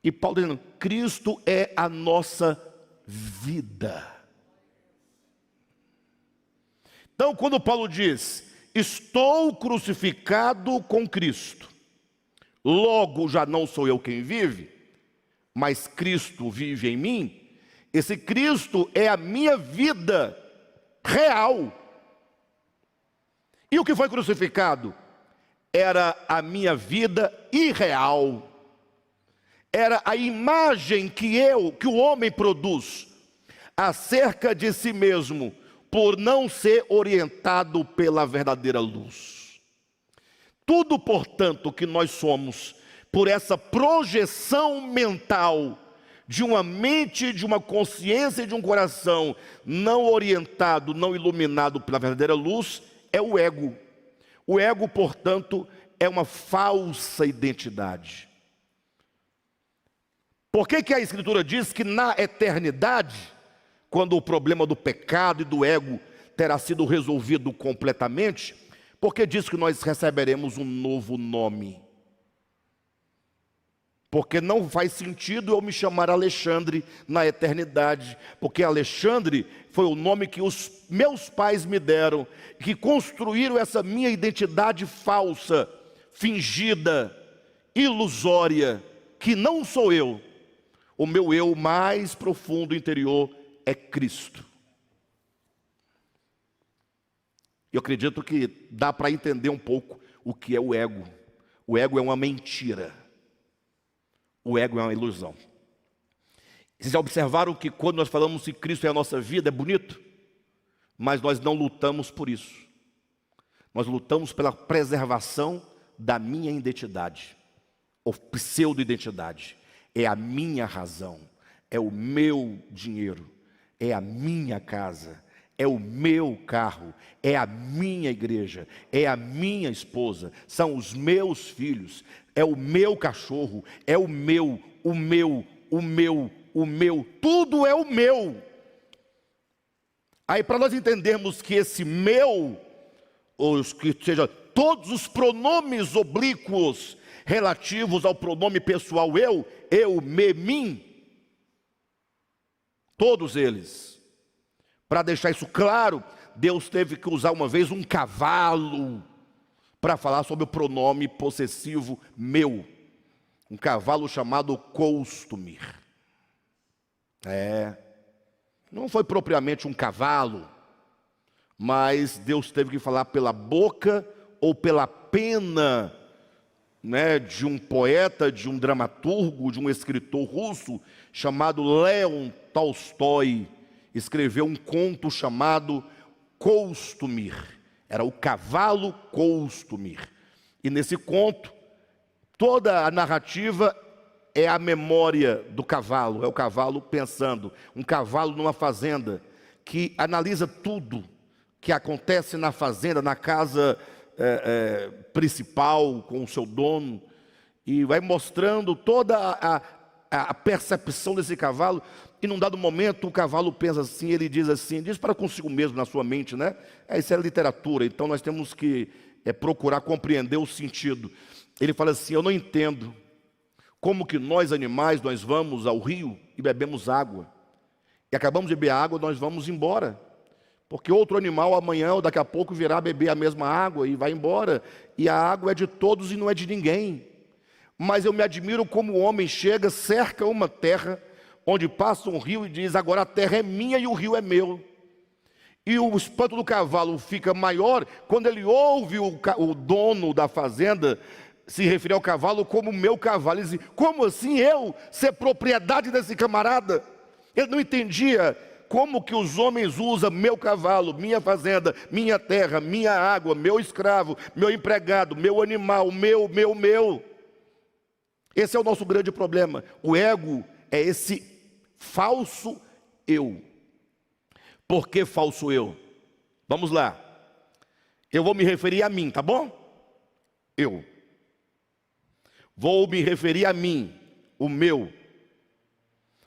Speaker 1: E Paulo está dizendo, Cristo é a nossa vida. Então, quando Paulo diz, estou crucificado com Cristo, logo já não sou eu quem vive, mas Cristo vive em mim, esse Cristo é a minha vida real. E o que foi crucificado? Era a minha vida irreal. Era a imagem que o homem produz acerca de si mesmo, por não ser orientado pela verdadeira luz. Tudo, portanto, que nós somos, por essa projeção mental de uma mente, de uma consciência e de um coração não orientado, não iluminado pela verdadeira luz, é o ego. O ego, portanto, é uma falsa identidade. Por que a Escritura diz que na eternidade, quando o problema do pecado e do ego terá sido resolvido completamente, porque diz que nós receberemos um novo nome? Porque não faz sentido eu me chamar Alexandre na eternidade, porque Alexandre foi o nome que os meus pais me deram, que construíram essa minha identidade falsa, fingida, ilusória, que não sou eu. O meu eu mais profundo interior é Cristo. Eu acredito que dá para entender um pouco o que é o ego. O ego é uma mentira. O ego é uma ilusão. Vocês já observaram que quando nós falamos que Cristo é a nossa vida, é bonito? Mas nós não lutamos por isso. Nós lutamos pela preservação da minha identidade, ou pseudo-identidade. É a minha razão, é o meu dinheiro, é a minha casa, É o meu carro, é a minha igreja, é a minha esposa, são os meus filhos, é o meu cachorro, é o meu, tudo é o meu. Aí, para nós entendermos que esse meu, ou que seja, todos os pronomes oblíquos relativos ao pronome pessoal eu, mim, todos eles, para deixar isso claro, Deus teve que usar uma vez um cavalo para falar sobre o pronome possessivo meu, um cavalo chamado Coustumir. Não foi propriamente um cavalo, mas Deus teve que falar pela boca ou pela pena, de um poeta, de um dramaturgo, de um escritor russo chamado Leon Tolstói. Escreveu um conto chamado Coustumir. Era o cavalo Coustumir. E nesse conto, toda a narrativa é a memória do cavalo, é o cavalo pensando. Um cavalo numa fazenda que analisa tudo que acontece na fazenda, na casa principal, com o seu dono, e vai mostrando toda a percepção desse cavalo. E num dado momento o cavalo pensa assim, ele diz assim, diz para consigo mesmo na sua mente, isso é literatura, então nós temos que procurar compreender o sentido. Ele fala assim: eu não entendo como que nós animais, nós vamos ao rio e bebemos água, e acabamos de beber água, nós vamos embora, porque outro animal amanhã ou daqui a pouco virá beber a mesma água e vai embora, e a água é de todos e não é de ninguém. Mas eu me admiro como o homem chega, cerca uma terra, onde passa um rio e diz: agora a terra é minha e o rio é meu. E o espanto do cavalo fica maior quando ele ouve o dono da fazenda se referir ao cavalo como meu cavalo. Ele diz: como assim eu ser propriedade desse camarada? Ele não entendia como que os homens usam meu cavalo, minha fazenda, minha terra, minha água, meu escravo, meu empregado, meu animal, meu. Esse é o nosso grande problema. O ego é esse falso eu. Por que falso eu? Vamos lá. Eu vou me referir a mim, tá bom? Eu. Vou me referir a mim, o meu.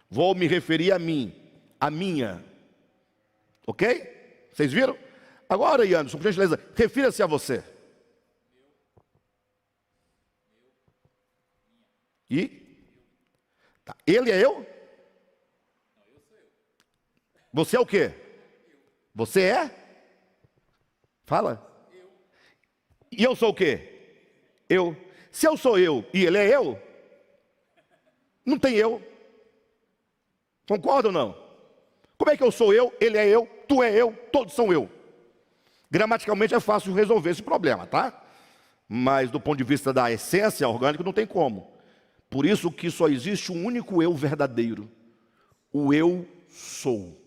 Speaker 1: Vou me referir a mim, a minha. Ok? Vocês viram? Agora, Anderson, por gentileza, refira-se a você. E? Tá. Ele é eu? Você é o quê? Você é? Fala. E eu sou o quê? Eu. Se eu sou eu e ele é eu, não tem eu. Concorda ou não? Como é que eu sou eu, ele é eu, tu é eu, todos são eu? Gramaticalmente é fácil resolver esse problema, tá? Mas do ponto de vista da essência orgânica não tem como. Por isso que só existe um único eu verdadeiro. O eu sou.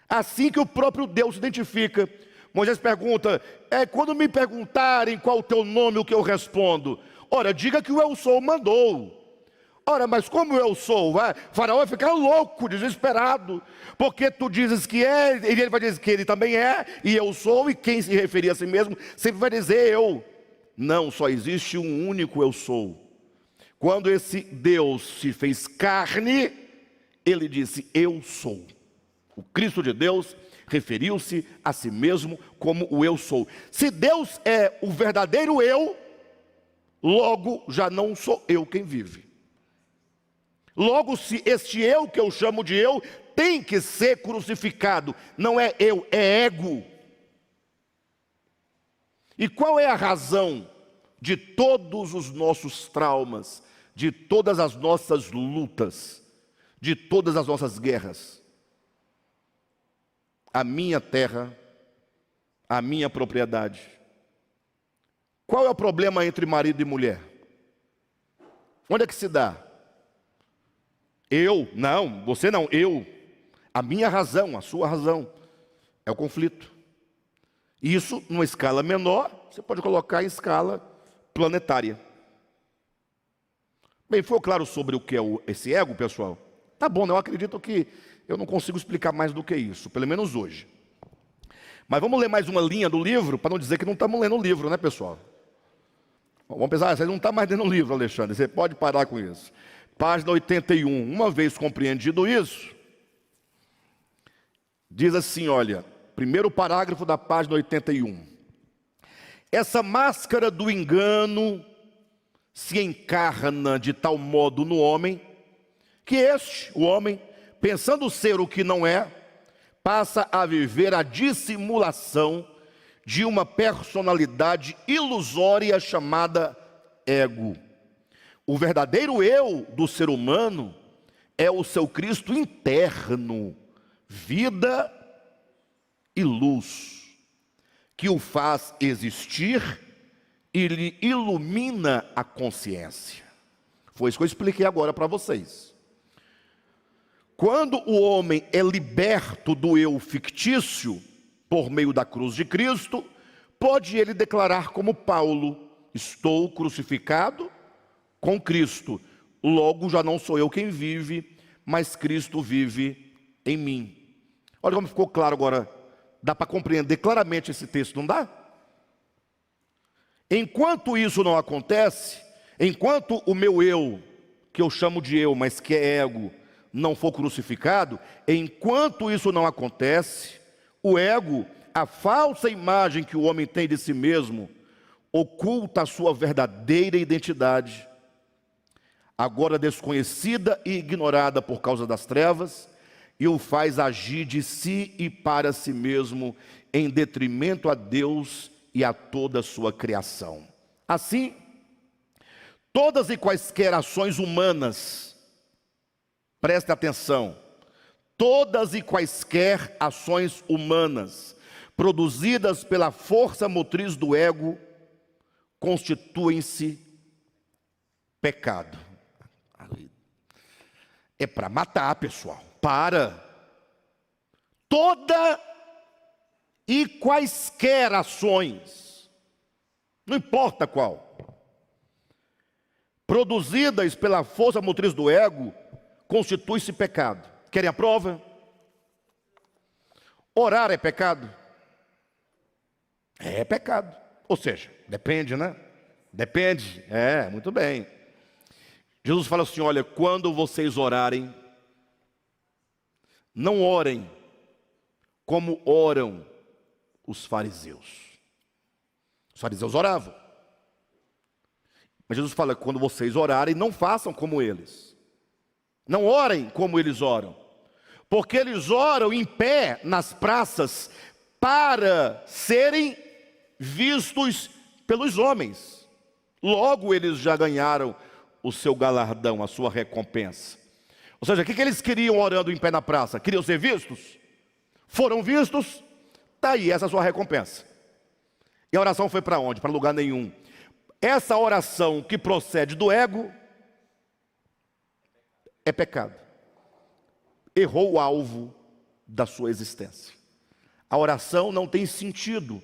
Speaker 1: Assim que o próprio Deus se identifica. Moisés pergunta: quando me perguntarem qual o teu nome, o que eu respondo? Ora, diga que o eu sou mandou. Ora, mas como eu sou? Faraó vai ficar louco, desesperado, porque tu dizes que é, e ele vai dizer que ele também é, e eu sou, e quem se referir a si mesmo sempre vai dizer eu. Não, só existe um único eu sou. Quando esse Deus se fez carne, ele disse: eu sou. O Cristo de Deus referiu-se a si mesmo como o eu sou. Se Deus é o verdadeiro eu, logo já não sou eu quem vive. Logo, se este eu que eu chamo de eu tem que ser crucificado, não é eu, é ego. E qual é a razão de todos os nossos traumas, de todas as nossas lutas, de todas as nossas guerras? A minha terra, a minha propriedade. Qual é o problema entre marido e mulher? Onde é que se dá? Eu, não, você não, eu. A minha razão, a sua razão. É o conflito. Isso, numa escala menor, você pode colocar em escala planetária. Bem, foi claro sobre o que é esse ego, pessoal? Tá bom, eu acredito que eu não consigo explicar mais do que isso, pelo menos hoje. Mas vamos ler mais uma linha do livro, para não dizer que não estamos lendo o livro, né, pessoal? Vamos pensar, você não está mais lendo o livro, Alexandre, você pode parar com isso. Página 81, uma vez compreendido isso, diz assim, olha, primeiro parágrafo da página 81. Essa máscara do engano se encarna de tal modo no homem, que este, o homem, pensando ser o que não é, passa a viver a dissimulação de uma personalidade ilusória chamada ego. O verdadeiro eu do ser humano é o seu Cristo interno, vida e luz, que o faz existir e lhe ilumina a consciência. Foi isso que eu expliquei agora para vocês. Quando o homem é liberto do eu fictício, por meio da cruz de Cristo, pode ele declarar como Paulo: estou crucificado com Cristo, logo já não sou eu quem vive, mas Cristo vive em mim. Olha como ficou claro agora, dá para compreender claramente esse texto, não dá? Enquanto isso não acontece, enquanto o meu eu, que eu chamo de eu, mas que é ego, não for crucificado, enquanto isso não acontece, o ego, a falsa imagem que o homem tem de si mesmo, oculta a sua verdadeira identidade, agora desconhecida e ignorada por causa das trevas, e o faz agir de si e para si mesmo, em detrimento a Deus e a toda a sua criação. Assim, todas e quaisquer ações humanas, preste atenção, todas e quaisquer ações humanas, produzidas pela força motriz do ego, constituem-se pecado. É para matar, pessoal. Para. Toda e quaisquer ações, não importa qual, produzidas pela força motriz do ego, constitui-se pecado. Querem a prova? Orar é pecado? É pecado. Ou seja, depende, né? Depende. Muito bem. Jesus fala assim, olha, quando vocês orarem, não orem como oram os fariseus. Os fariseus oravam. Mas Jesus fala, quando vocês orarem, não façam como eles. Não orem como eles oram. Porque eles oram em pé nas praças para serem vistos pelos homens. Logo eles já ganharam o seu galardão, a sua recompensa. Ou seja, o que eles queriam orando em pé na praça? Queriam ser vistos? Foram vistos? Está aí, essa é a sua recompensa. E a oração foi para onde? Para lugar nenhum. Essa oração que procede do ego é pecado. Errou o alvo da sua existência. A oração não tem sentido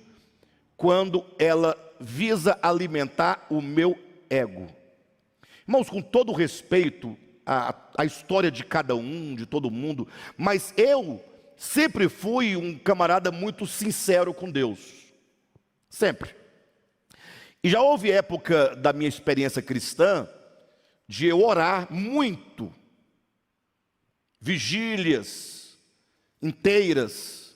Speaker 1: quando ela visa alimentar o meu ego. Irmãos, com todo respeito à história de cada um, de todo mundo, mas eu sempre fui um camarada muito sincero com Deus. Sempre. E já houve época da minha experiência cristã de eu orar muito. Vigílias inteiras,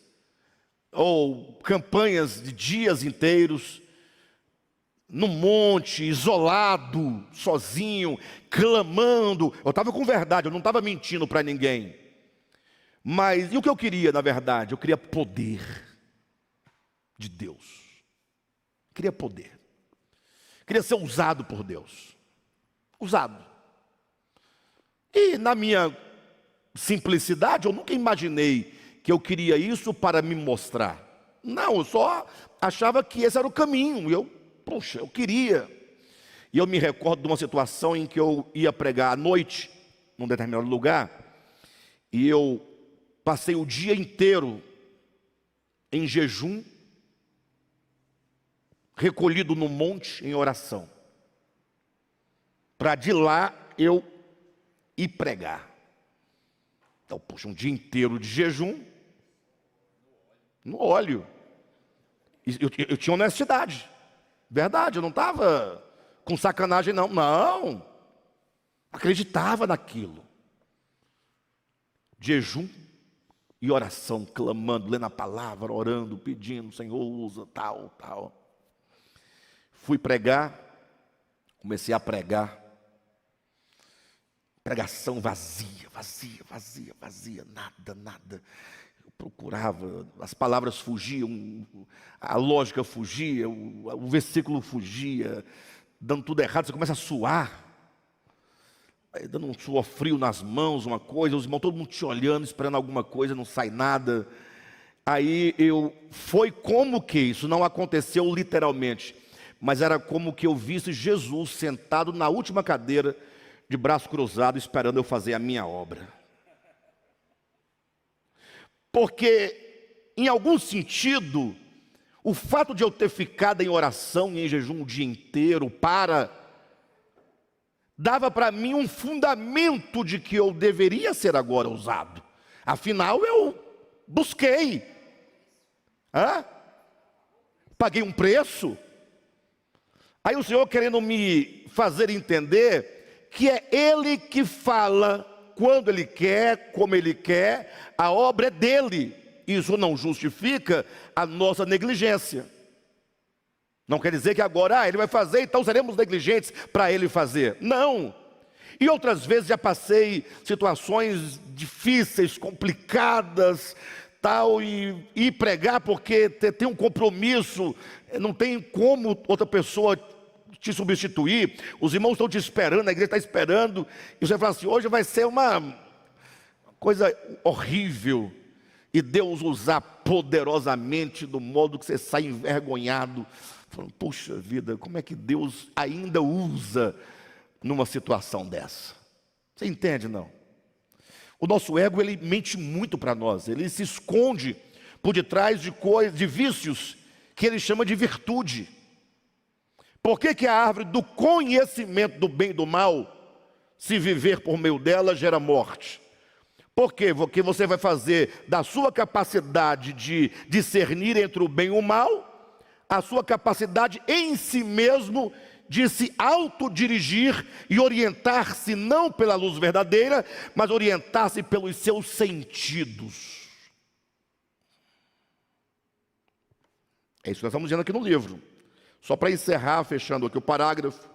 Speaker 1: ou campanhas de dias inteiros, no monte, isolado, sozinho, clamando. Eu estava com verdade, eu não estava mentindo para ninguém. Mas, e o que eu queria, na verdade? Eu queria poder de Deus. Queria poder. Queria ser usado por Deus. Usado. E na minha simplicidade, eu nunca imaginei que eu queria isso para me mostrar. Não, eu só achava que esse era o caminho. Eu queria. E eu me recordo de uma situação em que eu ia pregar à noite, num determinado lugar, e eu passei o dia inteiro em jejum, recolhido no monte em oração, para de lá eu ir pregar. Então, poxa, um dia inteiro de jejum, no óleo. Eu tinha honestidade. Verdade, eu não estava com sacanagem, não. Não. Acreditava naquilo. Jejum e oração, clamando, lendo a palavra, orando, pedindo, Senhor, usa, tal. Fui pregar, comecei a pregar. Pregação vazia, nada. Eu procurava, as palavras fugiam, a lógica fugia, o versículo fugia, dando tudo errado, você começa a suar, aí dando um suor frio nas mãos, uma coisa, os irmãos, todo mundo te olhando, esperando alguma coisa, não sai nada. Aí foi como que, isso não aconteceu literalmente, mas era como que eu visse Jesus sentado na última cadeira, de braço cruzado, esperando eu fazer a minha obra. Porque, em algum sentido, o fato de eu ter ficado em oração e em jejum o dia inteiro, dava para mim um fundamento de que eu deveria ser agora usado. Afinal, eu busquei. Paguei um preço. Aí o Senhor querendo me fazer entender que é Ele que fala quando Ele quer, como Ele quer, a obra é dEle. Isso não justifica a nossa negligência. Não quer dizer que agora, Ele vai fazer, então seremos negligentes para Ele fazer. Não. E outras vezes já passei situações difíceis, complicadas, e pregar porque tem um compromisso, não tem como outra pessoa te substituir, os irmãos estão te esperando, a igreja está esperando, e você fala assim, hoje vai ser uma coisa horrível, e Deus usar poderosamente, do modo que você sai envergonhado, falando, puxa vida, como é que Deus ainda usa numa situação dessa? Você entende, não? O nosso ego, ele mente muito para nós, ele se esconde por detrás de vícios, que ele chama de virtude. Por que a árvore do conhecimento do bem e do mal, se viver por meio dela, gera morte? Por quê? Porque você vai fazer da sua capacidade de discernir entre o bem e o mal, a sua capacidade em si mesmo de se autodirigir e orientar-se não pela luz verdadeira, mas orientar-se pelos seus sentidos. É isso que nós estamos dizendo aqui no livro. Só para encerrar, fechando aqui o parágrafo,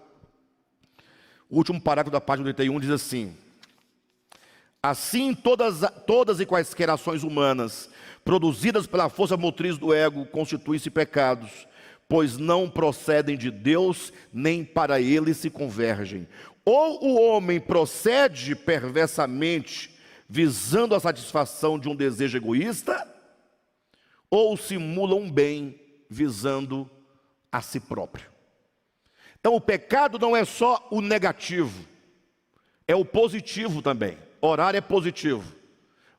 Speaker 1: o último parágrafo da página 81 diz assim: assim todas e quaisquer ações humanas, produzidas pela força motriz do ego, constituem-se pecados, pois não procedem de Deus, nem para Ele se convergem. Ou o homem procede perversamente, visando a satisfação de um desejo egoísta, ou simula um bem, visando a si próprio. Então o pecado não é só o negativo, é o positivo também. Orar é positivo,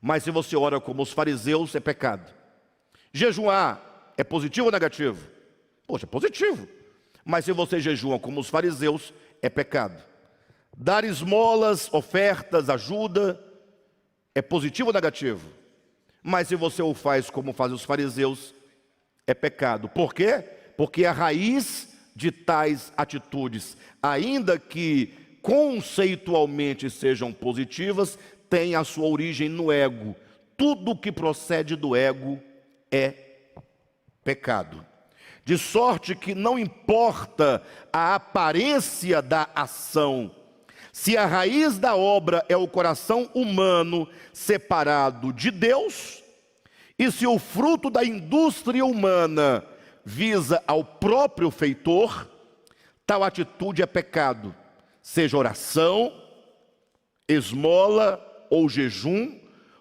Speaker 1: mas se você ora como os fariseus, é pecado. Jejuar é positivo ou negativo? Poxa, é positivo. Mas se você jejua como os fariseus, é pecado. Dar esmolas, ofertas, ajuda, é positivo ou negativo? Mas se você o faz como fazem os fariseus, é pecado. Por quê? Porque a raiz de tais atitudes, ainda que conceitualmente sejam positivas, tem a sua origem no ego. Tudo que procede do ego é pecado. De sorte que não importa a aparência da ação, se a raiz da obra é o coração humano separado de Deus, e se o fruto da indústria humana visa ao próprio feitor, tal atitude é pecado, seja oração, esmola ou jejum,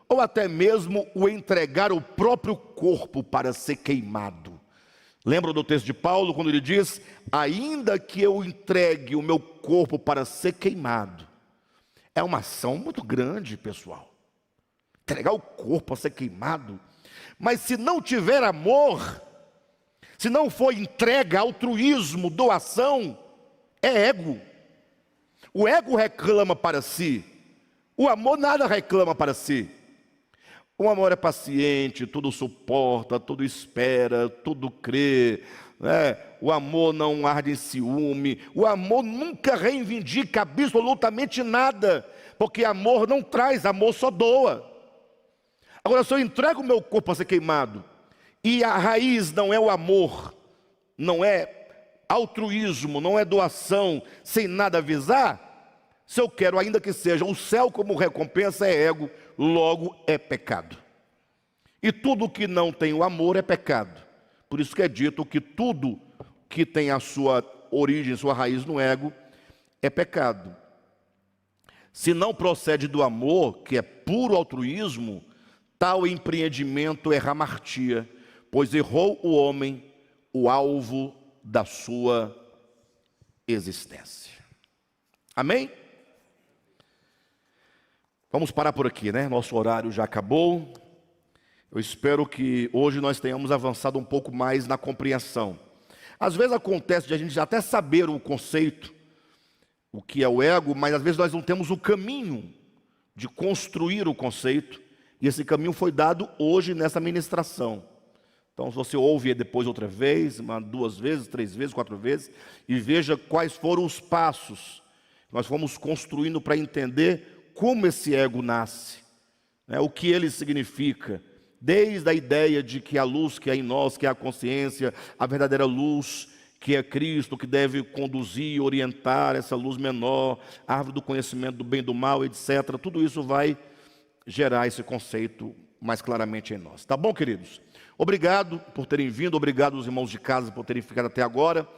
Speaker 1: ou até mesmo o entregar o próprio corpo para ser queimado. Lembra do texto de Paulo, quando ele diz, ainda que eu entregue o meu corpo para ser queimado? É uma ação muito grande, pessoal. Entregar o corpo para ser queimado. Mas se não tiver amor, se não for entrega, altruísmo, doação, é ego. O ego reclama para si, o amor nada reclama para si. O amor é paciente, tudo suporta, tudo espera, tudo crê, né? O amor não arde em ciúme, o amor nunca reivindica absolutamente nada, porque amor não traz, amor só doa. Agora, se eu entrego o meu corpo a ser queimado, e a raiz não é o amor, não é altruísmo, não é doação, sem nada avisar, se eu quero ainda que seja o céu como recompensa, é ego, logo é pecado. E tudo que não tem o amor é pecado. Por isso que é dito que tudo que tem a sua origem, sua raiz no ego, é pecado. Se não procede do amor, que é puro altruísmo, tal empreendimento é hamartia, pois errou o homem, o alvo da sua existência. Amém? Vamos parar por aqui, né? Nosso horário já acabou. Eu espero que hoje nós tenhamos avançado um pouco mais na compreensão. Às vezes acontece de a gente já até saber o conceito, o que é o ego, mas às vezes nós não temos o caminho de construir o conceito, e esse caminho foi dado hoje nessa ministração. Então, se você ouve depois outra vez, 2 vezes, 3 vezes, 4 vezes, e veja quais foram os passos que nós fomos construindo para entender como esse ego nasce, né? O que ele significa, desde a ideia de que a luz que é em nós, que é a consciência, a verdadeira luz, que é Cristo, que deve conduzir e orientar essa luz menor, a árvore do conhecimento do bem e do mal, etc. Tudo isso vai gerar esse conceito mais claramente em nós. Tá bom, queridos? Obrigado por terem vindo, obrigado aos irmãos de casa por terem ficado até agora.